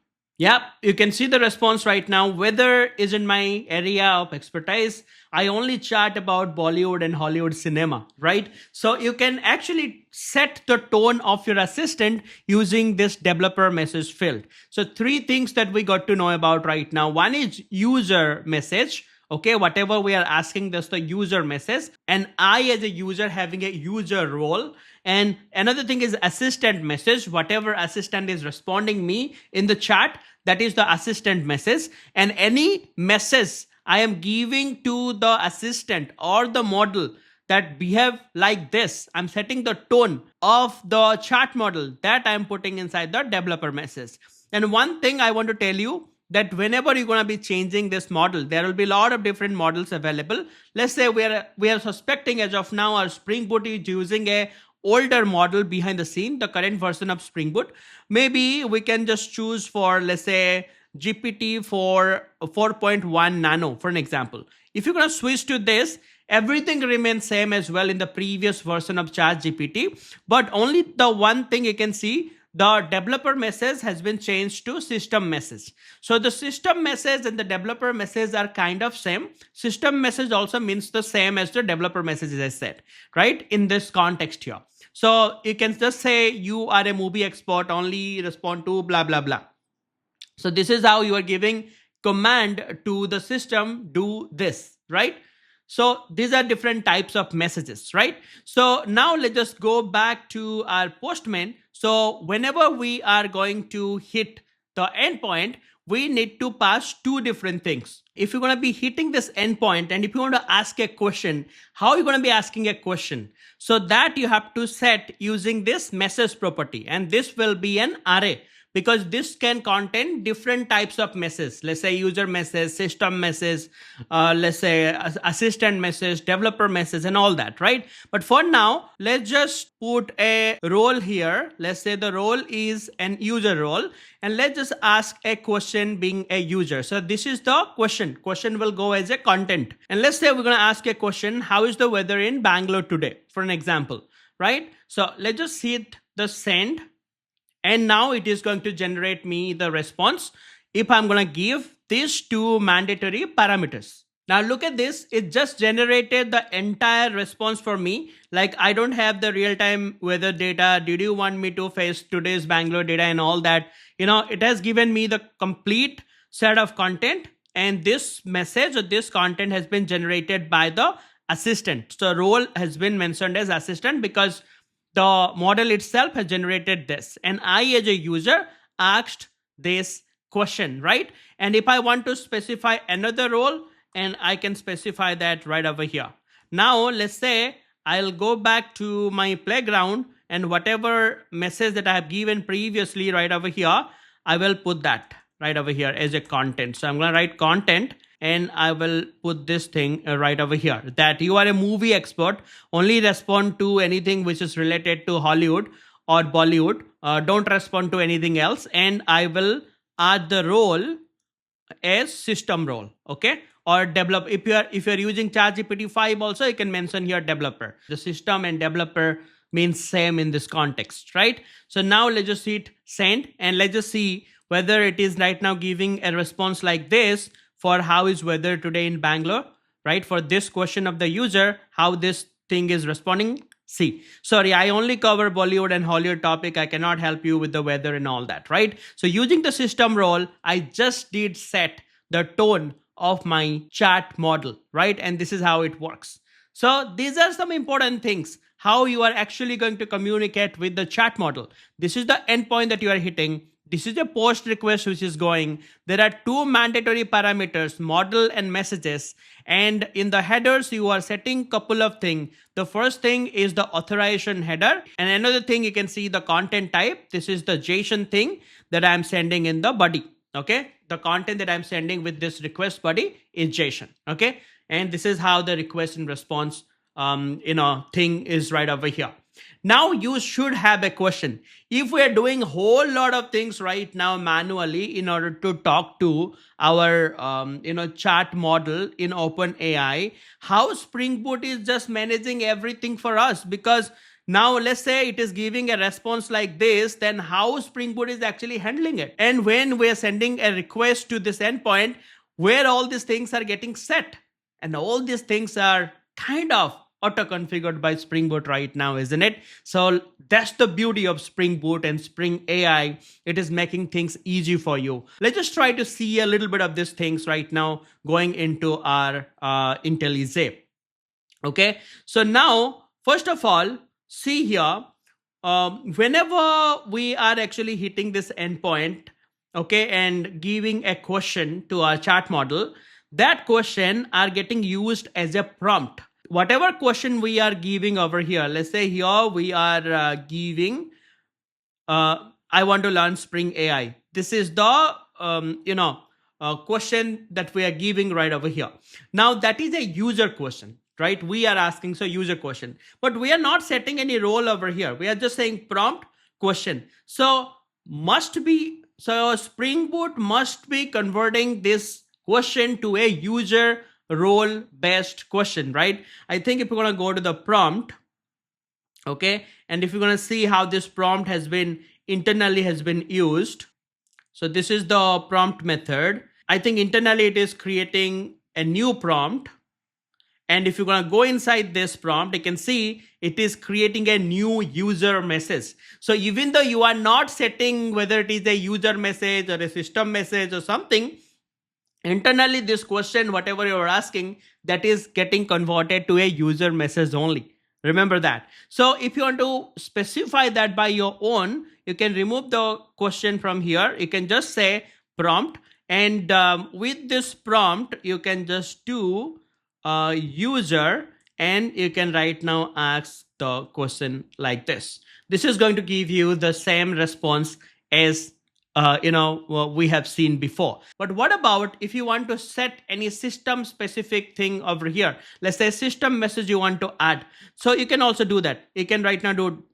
A: Yep, you can see the response right now. Weather is in my area of expertise. I only chat about Bollywood and Hollywood cinema, right? So you can actually set the tone of your assistant using this developer message field. So three things that we got to know about right now. One is user message. Okay, whatever we are asking, that's the user message. And I, as a user, having a user role. And another thing is assistant message. Whatever assistant is responding me in the chat, that is the assistant message. And any message I am giving to the assistant or the model that behave like this, I'm setting the tone of the chat model that I'm putting inside the developer message. And one thing I want to tell you, that whenever you're going to be changing this model, there will be a lot of different models available. Let's say we are suspecting as of now our Spring Boot is using a older model behind the scene, the current version of Spring Boot. Maybe we can just choose for, let's say, GPT for 4.1 nano, for an example. If you're going to switch to this, everything remains same as well in the previous version of ChatGPT, but only the one thing you can see, the developer message has been changed to system message. So the system message and the developer message are kind of same. System message also means the same as the developer message, as I said, right? In this context here. So you can just say you are a movie expert, only respond to blah, blah, blah. So this is how you are giving command to the system, do this, right? So these are different types of messages, right? So now let's just go back to our Postman. So whenever we are going to hit the endpoint, we need to pass two different things. If you're going to be hitting this endpoint and if you want to ask a question, how are you going to be asking a question? So that you have to set using this message property, and this will be an array, because this can contain different types of messages. Let's say user message, system message, let's say assistant message, developer message, and all that, right? But for now, let's just put a role here. Let's say the role is an user role, and let's just ask a question being a user. So this is the question. Question will go as a content. And let's say we're going to ask a question, how is the weather in Bangalore today, for an example, right? So let's just hit the send. And now it is going to generate me the response if I'm going to give these two mandatory parameters. Now look at this. It just generated the entire response for me. Like, I don't have the real-time weather data. Did you want me to face today's Bangalore data and all that? It has given me the complete set of content. And this message or this content has been generated by the assistant. So role has been mentioned as assistant because the model itself has generated this, and I as a user asked this question, right? And if I want to specify another role, and I can specify that right over here. Now let's say I'll go back to my playground, and whatever message that I have given previously right over here, I will put that right over here as a content. So I'm going to write content, and I will put this thing right over here, that you are a movie expert, only respond to anything which is related to Hollywood or Bollywood, don't respond to anything else, and I will add the role as system role, okay? Or develop. If you're using ChatGPT 5 also, you can mention here developer. The system and developer means same in this context, right? So now let's just hit send, and let's just see whether it is right now giving a response like this for how is weather today in Bangalore, right? For this question of the user, how this thing is responding. See, sorry, I only cover Bollywood and Hollywood topic. I cannot help you with the weather and all that, right? So using the system role, I just did set the tone of my chat model, right? And this is how it works. So these are some important things, how you are actually going to communicate with the chat model. This is the endpoint that you are hitting. This is a post request which is going. There are two mandatory parameters, model and messages. And in the headers, you are setting couple of things. The first thing is the authorization header. And another thing, you can see the content type. This is the JSON thing that I'm sending in the body. Okay, the content that I'm sending with this request body is JSON. Okay, and this is how the request and response thing is right over here. Now you should have a question. If we are doing a whole lot of things right now manually in order to talk to our chat model in OpenAI, how Spring Boot is just managing everything for us? Because now let's say it is giving a response like this, then how Spring Boot is actually handling it? And when we're sending a request to this endpoint, where all these things are getting set, and all these things are kind of auto configured by Spring Boot right now, isn't it? So that's the beauty of Spring Boot and Spring AI. It is making things easy for you. Let's just try to see a little bit of these things right now going into our IntelliJ. Okay, so now first of all, see here, whenever we are actually hitting this endpoint, okay, and giving a question to our chat model, that question are getting used as a prompt. Whatever question we are giving over here, let's say here we are giving, I want to learn Spring AI. This is the question that we are giving right over here. Now that is a user question, right? We are asking, so user question, but we are not setting any role over here. We are just saying prompt question. So Spring Boot must be converting this question to a user role based question, right? I think if we're going to go to the prompt, okay, and if you're going to see how this prompt has been internally has been used, so this is the prompt method. I think internally it is creating a new prompt, and if you're going to go inside this prompt, you can see it is creating a new user message. So even though you are not setting whether it is a user message or a system message or something, internally this question, whatever you're asking, that is getting converted to a user message only. Remember that. So if you want to specify that by your own, you can remove the question from here. You can just say prompt, and with this prompt you can just do user, and you can right now ask the question like this. This is going to give you the same response as we have seen before. But what about if you want to set any system specific thing over here? Let's say system message you want to add. So you can also do that. You can right now do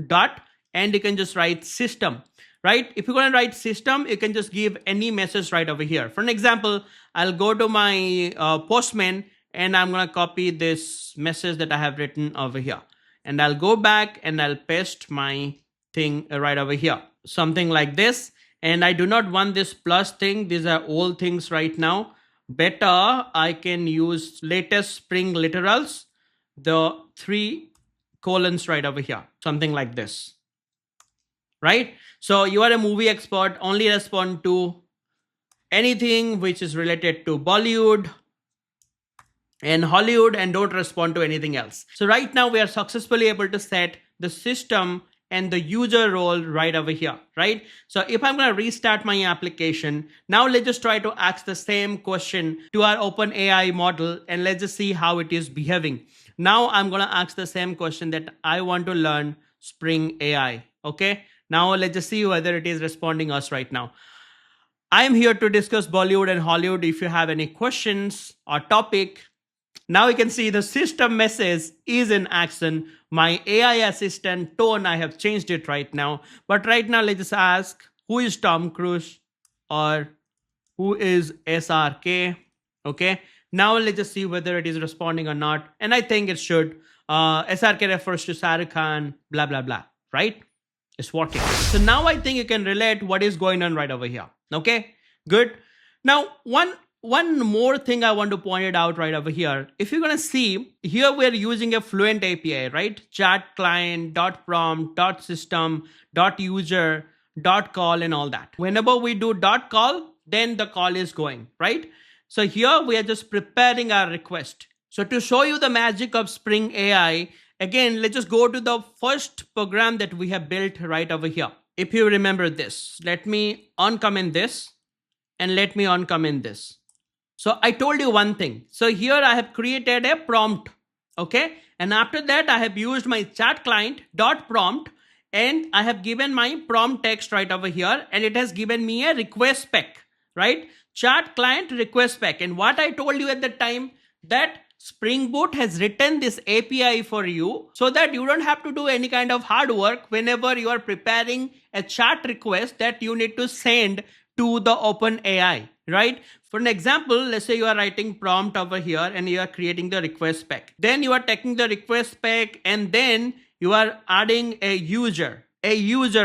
A: dot, and you can just write system, right? If you're going to write system, you can just give any message right over here. For an example, I'll go to my Postman, and I'm going to copy this message that I have written over here, and I'll go back and I'll paste my thing right over here, something like this. And I do not want this plus thing. These are old things right now. Better, I can use latest spring literals, the 3 colons right over here, something like this, right? So you are a movie expert, only respond to anything which is related to Bollywood and Hollywood, and don't respond to anything else. So right now we are successfully able to set the system and the user role right over here, right? So if I'm going to restart my application, now let's just try to ask the same question to our OpenAI model, and let's just see how it is behaving. Now I'm going to ask the same question that I want to learn Spring AI, okay? Now let's just see whether it is responding us right now. I'm here to discuss Bollywood and Hollywood. If you have any questions or topic, now you can see the system message is in action. My AI assistant tone, I have changed it right now. But right now, let's just ask, who is Tom Cruise or who is SRK? Okay. Now let's just see whether it is responding or not. And I think it should. SRK refers to Shah Rukh Khan, blah, blah, blah. Right? It's working. So now I think you can relate what is going on right over here. Okay. Good. Now, one more thing I want to point it out right over here. If you're going to see here, we're using a Fluent API, right? ChatClient, .prompt, .system, .user, .call, and all that. Whenever we do .call, then the call is going, right? So here we are just preparing our request. So to show you the magic of Spring AI, again, let's just go to the first program that we have built right over here. If you remember this, let me uncomment this and let me uncomment this. So I told you one thing. So here I have created a prompt, okay? And after that, I have used my ChatClient.prompt, and I have given my prompt text right over here, and it has given me a request spec. right? Chat client request spec. And what I told you at the time, that Spring Boot has written this API for you so that you don't have to do any kind of hard work whenever you are preparing a chat request that you need to send to the OpenAI, right? For an example, let's say you are writing prompt over here and you are creating the request spec. Then you are taking the request spec and then you are adding a user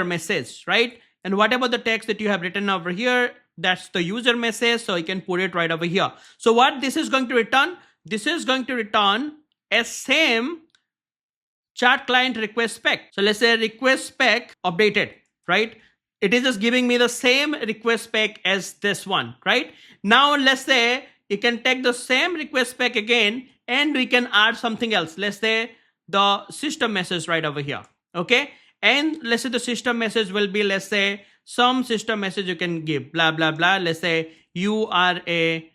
A: message, right? And whatever the text that you have written over here, that's the user message. So you can put it right over here. So what this is going to return? This is going to return a same chat client request spec. So let's say request spec updated, right? It is just giving me the same request spec as this one, right? Now let's say you can take the same request spec again and we can add something else. Let's say the system message right over here, okay? And let's say the system message will be, let's say some system message you can give, blah, blah, blah. Let's say you are a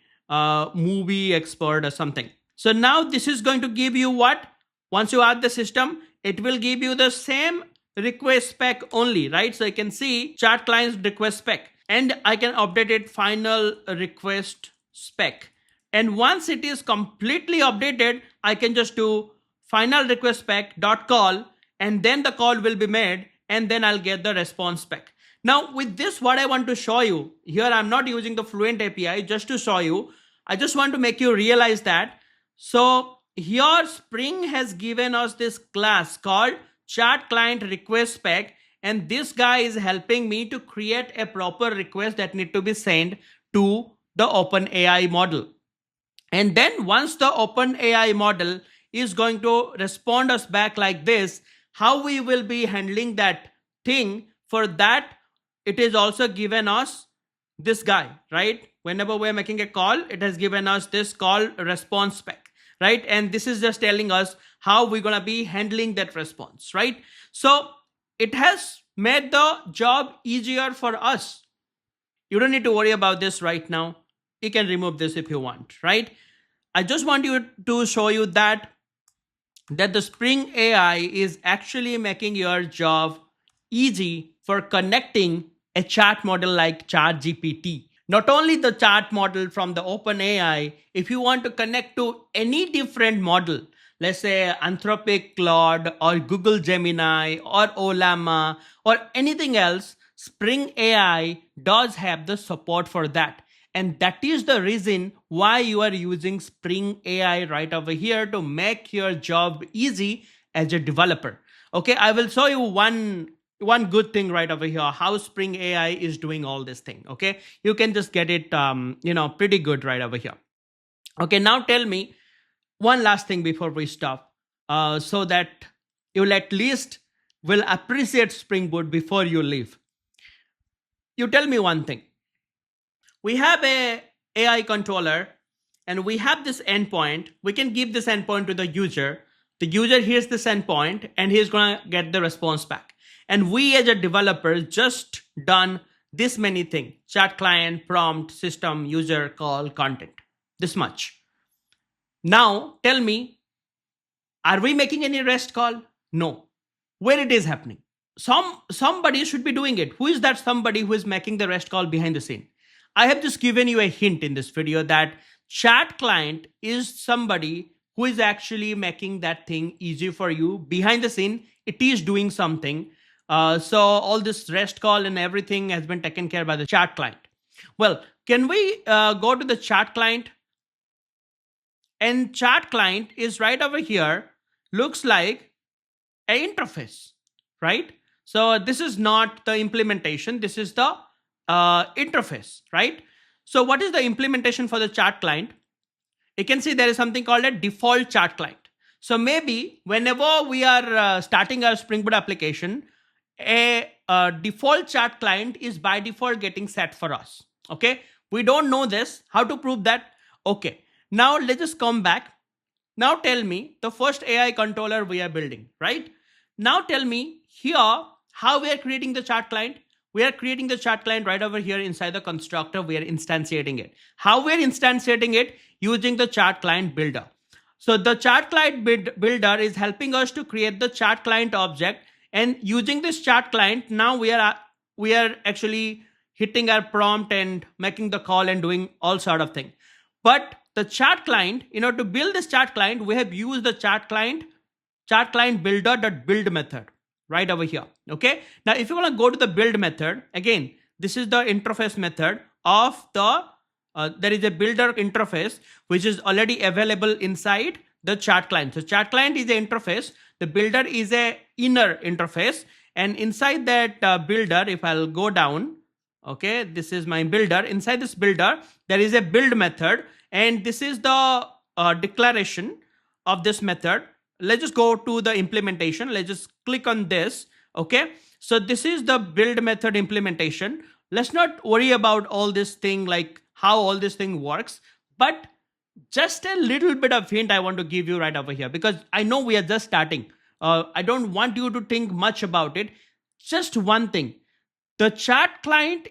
A: movie expert or something. So now this is going to give you what? Once you add the system, it will give you the same request spec only, right? So you can see chat client's request spec and I can update it final request spec. And once it is completely updated, I can just do final request spec dot call and then the call will be made and then I'll get the response spec. Now with this, what I want to show you here, I'm not using the Fluent API just to show you. I just want to make you realize that. So here Spring has given us this class called chat client request spec, and this guy is helping me to create a proper request that need to be sent to the OpenAI model. And then once the OpenAI model is going to respond us back like this, how we will be handling that thing, for that it is also given us this guy, right? Whenever we're making a call, it has given us this call response spec, right? And this is just telling us how we're going to be handling that response, right? So it has made the job easier for us. You don't need to worry about this right now. You can remove this if you want, right? I just want you to show you that the Spring AI is actually making your job easy for connecting a chat model like ChatGPT. Not only the chat model from the OpenAI, if you want to connect to any different model, let's say Anthropic Claude or Google Gemini or Olama or anything else, Spring AI does have the support for that. And that is the reason why you are using Spring AI right over here to make your job easy as a developer. Okay, I will show you one good thing right over here, how Spring AI is doing all this thing. Okay, you can just get it, pretty good right over here. Okay, now tell me one last thing before we stop, so that you'll at least will appreciate Spring Boot before you leave. You tell me one thing. We have a AI controller and we have this endpoint. We can give this endpoint to the user. The user hears this endpoint and he's going to get the response back. And we as a developer just done this many things: chat client, prompt, system, user, call, content, this much. Now tell me, are we making any REST call? No. Where it is happening? Somebody should be doing it. Who is that somebody who is making the REST call behind the scene? I have just given you a hint in this video that chat client is somebody who is actually making that thing easy for you behind the scene. It is doing something. So all this REST call and everything has been taken care by the chat client. Well, can we go to the chat client? And chat client is right over here. Looks like an interface, right? So this is not the implementation. This is the interface, right? So what is the implementation for the chat client? You can see there is something called a default chat client. So maybe whenever we are starting our Spring Boot application, a default chat client is by default getting set for us. Okay, we don't know this. How to prove that? Okay, now let's just come back. Now tell me the first AI controller we are building, right? Now tell me here how we are creating the chat client. We are creating the chat client right over here inside the constructor. We are instantiating it. How we are instantiating it? Using the chat client builder. So the chat client builder is helping us to create the chat client object. And using this chat client, now we are actually hitting our prompt and making the call and doing all sort of thing. But the chat client, to build this chat client, we have used the chat client builder.build method right over here. Okay. Now, if you want to go to the build method, again, this is the interface method of there is a builder interface which is already available inside the chat client. So chat client is an interface. The builder is a inner interface. And inside that builder, if I'll go down, okay, this is my builder. Inside this builder, there is a build method. And this is the declaration of this method. Let's just go to the implementation. Let's just click on this. Okay. So this is the build method implementation. Let's not worry about all this thing, like how all this thing works, but just a little bit of hint I want to give you right over here, because I know we are just starting. I don't want you to think much about it. Just one thing. The chat client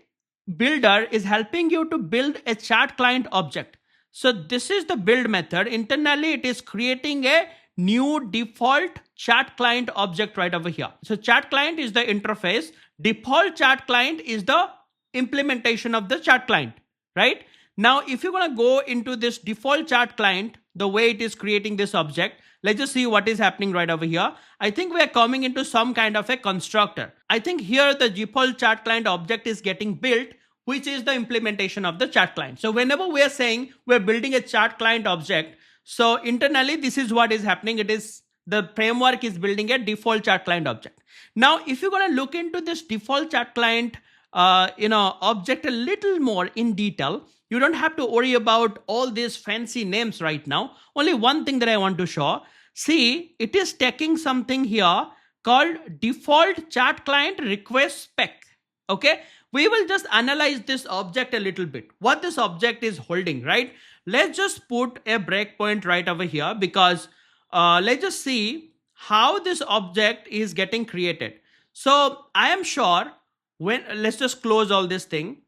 A: builder is helping you to build a chat client object. So this is the build method. Internally, it is creating a new default chat client object right over here. So chat client is the interface. Default chat client is the implementation of the chat client, right? Now, if you want to go into this default chat client, the way it is creating this object, let's just see what is happening right over here. I think we are coming into some kind of a constructor. I think here the default chat client object is getting built, which is the implementation of the chat client. So whenever we are saying we're building a chat client object, so internally this is what is happening. It is the framework is building a default chat client object. Now, if you're going to look into this default chat client object a little more in detail, you don't have to worry about all these fancy names right now. Only one thing that I want to show. See, it is taking something here called default chat client request spec. Okay. We will just analyze this object a little bit. What this object is holding, right? Let's just put a breakpoint right over here, because let's just see how this object is getting created. So I am sure let's just close all this thing.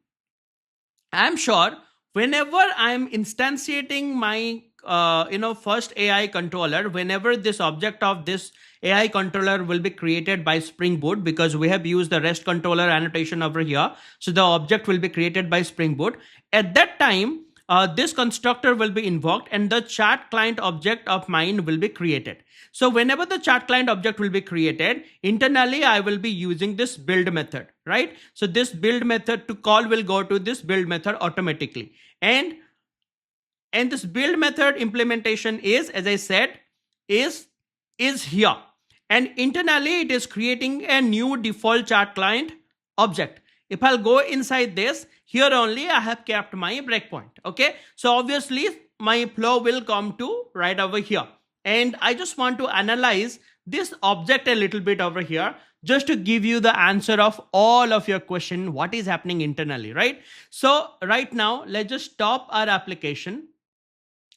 A: I'm sure whenever I'm instantiating my first AI controller, whenever this object of this AI controller will be created by Spring Boot, because we have used the REST controller annotation over here. So the object will be created by Spring Boot. At that time, this constructor will be invoked and the chat client object of mine will be created. So whenever the chat client object will be created, internally I will be using this build method, right? So this build method to call will go to this build method automatically. And this build method implementation is, as I said, is here. And internally it is creating a new default chat client object. If I'll go inside this, here only I have kept my breakpoint. Okay. So obviously my flow will come to right over here. And I just want to analyze this object a little bit over here, just to give you the answer of all of your question, what is happening internally, right? So right now, let's just stop our application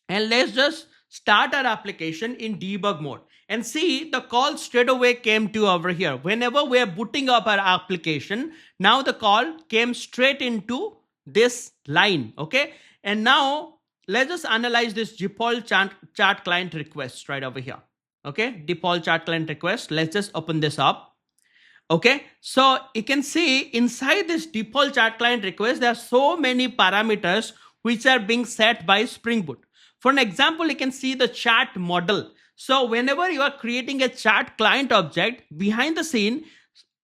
A: and let's just start our application in debug mode. And see, the call straight away came to over here. Whenever we are booting up our application, now the call came straight into this line. Okay. And now let's just analyze this default chat client request right over here. Okay. Default chat client request. Let's just open this up. Okay. So you can see inside this default chat client request, there are so many parameters which are being set by Spring Boot. For an example, you can see the chat model. So whenever you are creating a chat client object, behind the scene,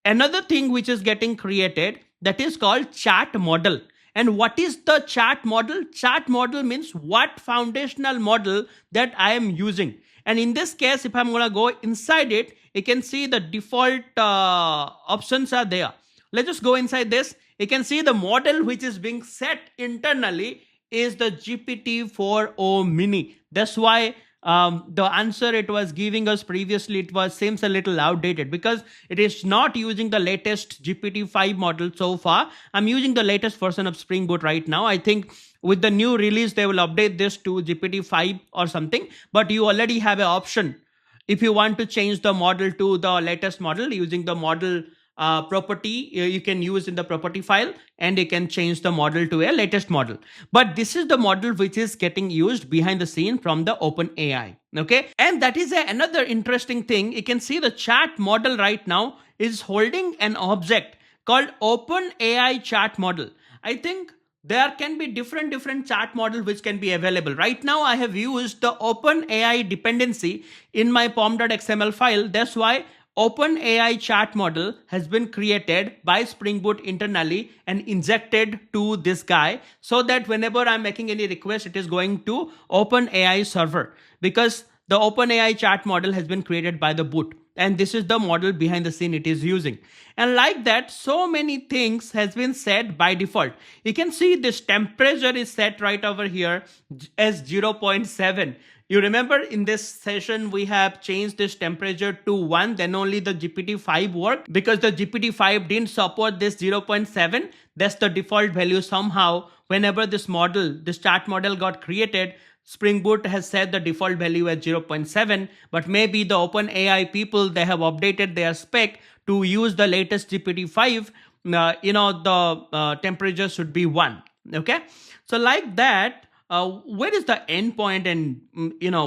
A: another thing which is getting created, that is called chat model. And what is the chat model? Chat model means what foundational model that I am using. And in this case, if I'm going to go inside it, you can see the default options are there. Let's just go inside this. You can see the model which is being set internally is the GPT-4o mini. That's why the answer it was giving us previously, seems a little outdated, because it is not using the latest GPT-5 model so far. I'm using the latest version of Spring Boot right now. I think with the new release, they will update this to GPT-5 or something, but you already have an option. If you want to change the model to the latest model using the model property, you can use in the property file, and you can change the model to a latest model. But this is the model which is getting used behind the scene from the OpenAI. Okay. And that is another interesting thing. You can see the chat model right now is holding an object called OpenAI Chat Model. I think there can be different chat model which can be available. Right now, I have used the OpenAI dependency in my pom.xml file. That's why OpenAI Chat Model has been created by Spring Boot internally and injected to this guy, so that whenever I'm making any request, it is going to OpenAI server, because the OpenAI Chat Model has been created by the boot, and this is the model behind the scene it is using. And like that, so many things has been set by default. You can see this temperature is set right over here as 0.7. You remember in this session, we have changed this temperature to 1, then only the GPT-5 worked, because the GPT-5 didn't support this 0.7. That's the default value. Somehow, whenever this chat model got created, Spring Boot has set the default value at 0.7, but maybe the OpenAI people, they have updated their spec to use the latest GPT-5. The temperature should be 1. Okay, so like that. Where is the endpoint, and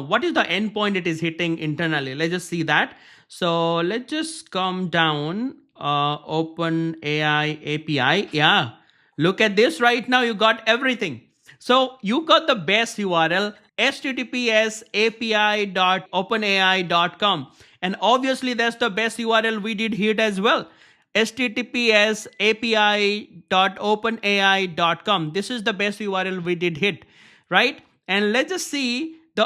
A: what is the endpoint it is hitting internally? Let's just see that. So let's just come down. OpenAI API. Yeah, look at this right now. You got everything. So you got the best URL, https://api.openai.com, and obviously that's the best URL we did hit as well. https://api.openai.com. This is the best URL we did hit, right? And let's just see the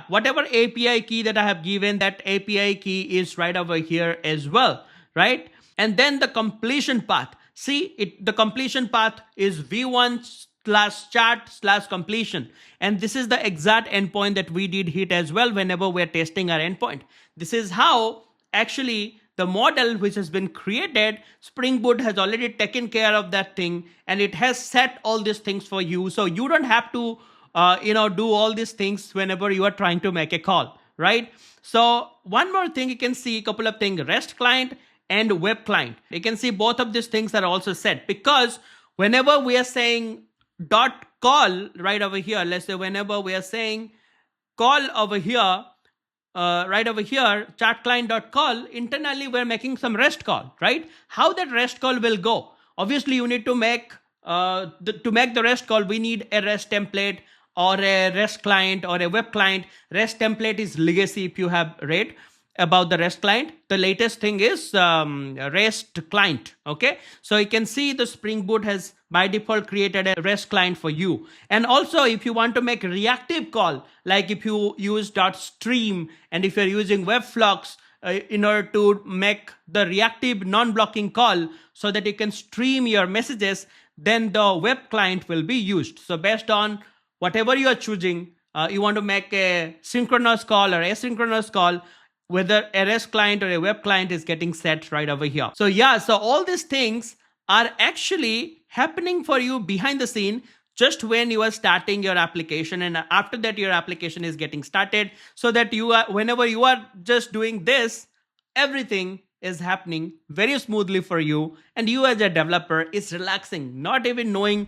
A: whatever API key that I have given, that API key is right over here as well, right? And then the completion path. See, the completion path is v1/chat/completion. And this is the exact endpoint that we did hit as well whenever we're testing our endpoint. This is how actually the model which has been created, Spring Boot has already taken care of that thing, and it has set all these things for you. So you don't have to, do all these things whenever you are trying to make a call, right? So one more thing, you can see a couple of things, RestClient and WebClient. You can see both of these things are also set, because whenever we are saying .call right over here, let's say whenever we are saying call over here, right over here, ChatClient.call, internally we're making some REST call, right? How that REST call will go? Obviously, you need to make, to make the REST call, we need a REST template or a REST client or a web client. REST template is legacy if you have read about the REST client. The latest thing is REST client. Okay, so you can see the Spring Boot has by default created a REST client for you. And also, if you want to make reactive call, like if you use .stream and if you're using Webflux in order to make the reactive non-blocking call so that you can stream your messages, then the web client will be used. So based on whatever you are choosing, you want to make a synchronous call or asynchronous call, whether a REST client or a web client is getting set right over here. So yeah, so all these things are actually happening for you behind the scene just when you are starting your application, and after that your application is getting started, so that you are, whenever you are just doing this, everything is happening very smoothly for you, and you as a developer is relaxing, not even knowing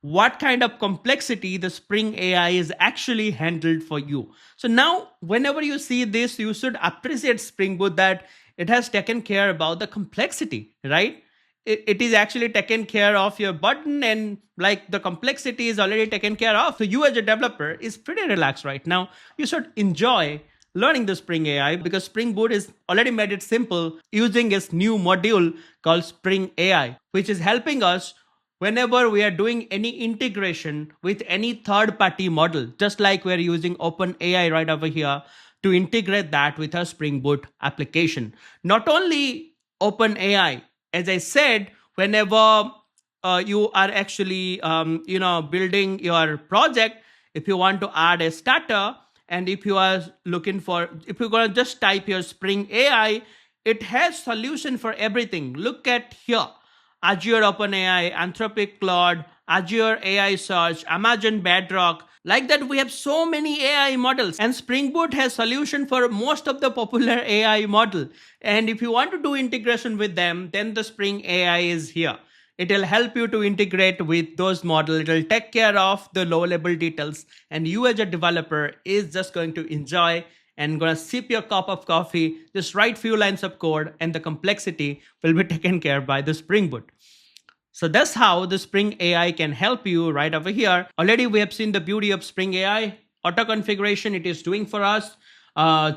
A: what kind of complexity the Spring AI is actually handled for you. So now, whenever you see this, you should appreciate Spring Boot that it has taken care about the complexity, right? It is actually taken care of your button, and like the complexity is already taken care of. So you as a developer is pretty relaxed right now. You should enjoy learning the Spring AI, because Spring Boot is already made it simple using its new module called Spring AI, which is helping us whenever we are doing any integration with any third-party model, just like we're using OpenAI right over here to integrate that with our Spring Boot application. Not only OpenAI, as I said, whenever you are actually building your project, if you want to add a starter, and if you are looking for, if you're going to just type your Spring AI, it has solution for everything. Look at here. Azure OpenAI, Anthropic Claude, Azure AI Search, Amazon Bedrock. Like that, we have so many AI models, and Spring Boot has solution for most of the popular AI model. And if you want to do integration with them, then the Spring AI is here. It will help you to integrate with those models. It will take care of the low level details, and you as a developer is just going to enjoy and gonna sip your cup of coffee, just write few lines of code, and the complexity will be taken care by the Spring Boot. So that's how the Spring AI can help you right over here. Already we have seen the beauty of Spring AI. Auto configuration it is doing for us.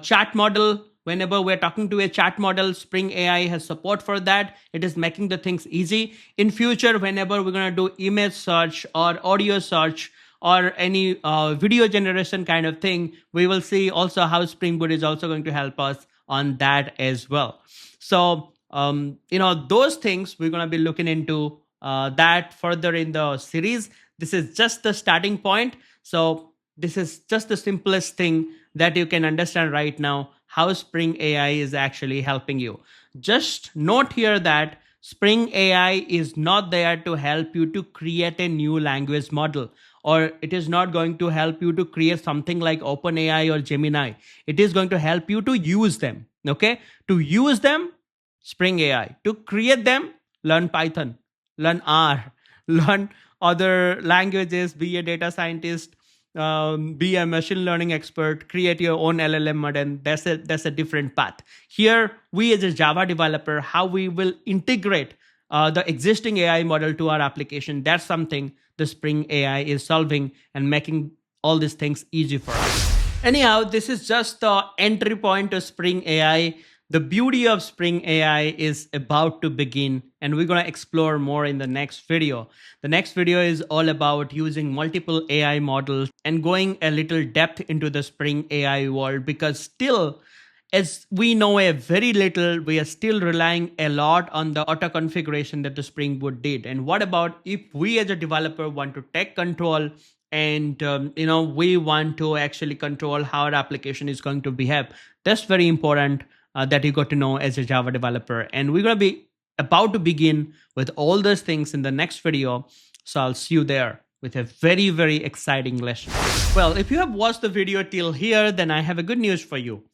A: Chat model, whenever we're talking to a chat model, Spring AI has support for that. It is making the things easy. In future, whenever we're going to do image search or audio search or any video generation kind of thing, we will see also how Spring Boot is also going to help us on that as well. So, those things we're going to be looking into that further in the series. This is just the starting point. So this is just the simplest thing that you can understand right now, how Spring AI is actually helping you. Just note here that Spring AI is not there to help you to create a new language model, or it is not going to help you to create something like OpenAI or Gemini. It is going to help you to use them. Okay, to use them, Spring AI. To create them, learn Python, learn R, learn other languages, be a data scientist, be a machine learning expert, create your own LLM model. That's a different path. Here, we as a Java developer, how we will integrate the existing AI model to our application, that's something the Spring AI is solving and making all these things easy for us. Anyhow, this is just the entry point to Spring AI. The beauty of Spring AI is about to begin, and we're going to explore more in the next video. The next video is all about using multiple AI models and going a little depth into the Spring AI world, because still, as we know a very little, we are still relying a lot on the auto configuration that the Spring Boot did. And what about if we as a developer want to take control and we want to actually control how our application is going to behave? That's very important. That you got to know as a Java developer. And we're going to be about to begin with all those things in the next video. So I'll see you there with a very, very exciting lesson. Well, if you have watched the video till here, then I have a good news for you.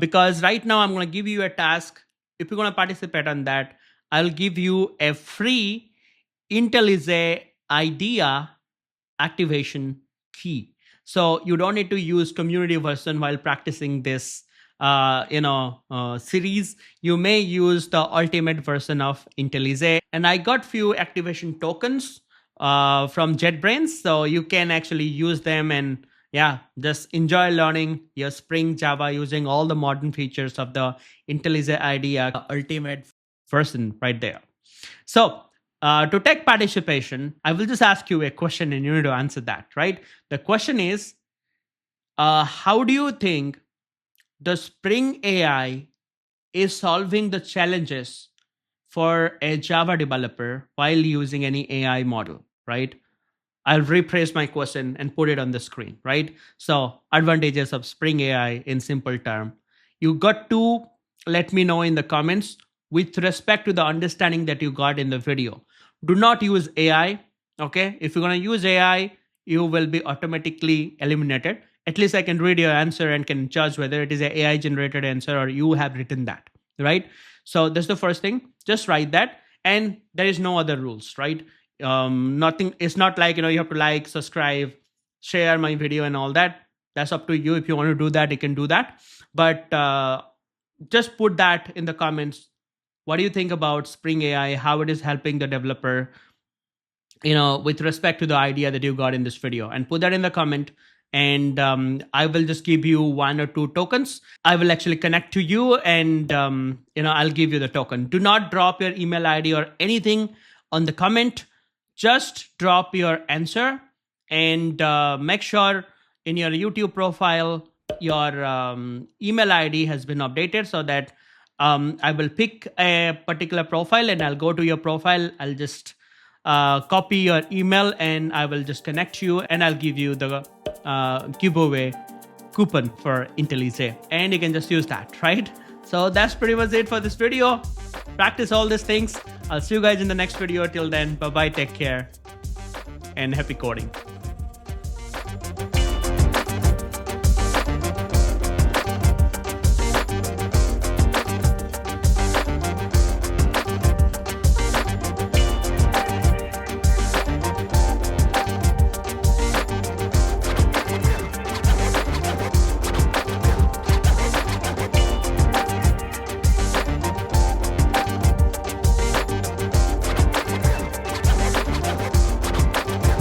A: Because right now I'm going to give you a task. If you're going to participate on that, I'll give you a free IntelliJ IDEA activation key. So you don't need to use community version while practicing this series. You may use the ultimate version of IntelliJ. And I got few activation tokens from JetBrains, so you can actually use them and just enjoy learning your Spring Java using all the modern features of the IntelliJ IDEA ultimate version right there. So to take participation, I will just ask you a question and you need to answer that, right? The question is, how do you think the Spring AI is solving the challenges for a Java developer while using any AI model, right? I'll rephrase my question and put it on the screen, right? So advantages of Spring AI in simple term. You got to let me know in the comments with respect to the understanding that you got in the video. Do not use AI, okay? If you're gonna use AI, you will be automatically eliminated. At least I can read your answer and can judge whether it is an AI generated answer or you have written that, right? So that's the first thing. Just write that, and there is no other rules, right? Nothing. It's not like you have to like, subscribe, share my video and all that. That's up to you. If you want to do that, you can do that. But just put that in the comments. What do you think about Spring AI? How it is helping the developer? With respect to the idea that you got in this video, and put that in the comment. And I will just give you 1 or 2 tokens. I will actually connect to you and, I'll give you the token. Do not drop your email ID or anything on the comment. Just drop your answer and make sure in your YouTube profile, your email ID has been updated so that I will pick a particular profile and I'll go to your profile. I'll just copy your email and I will just connect you and I'll give you the giveaway coupon for IntelliJ, and you can just use that, right? So that's pretty much it for this video. Practice all these things. I'll see you guys in the next video. Till then, bye bye, take care, and happy coding.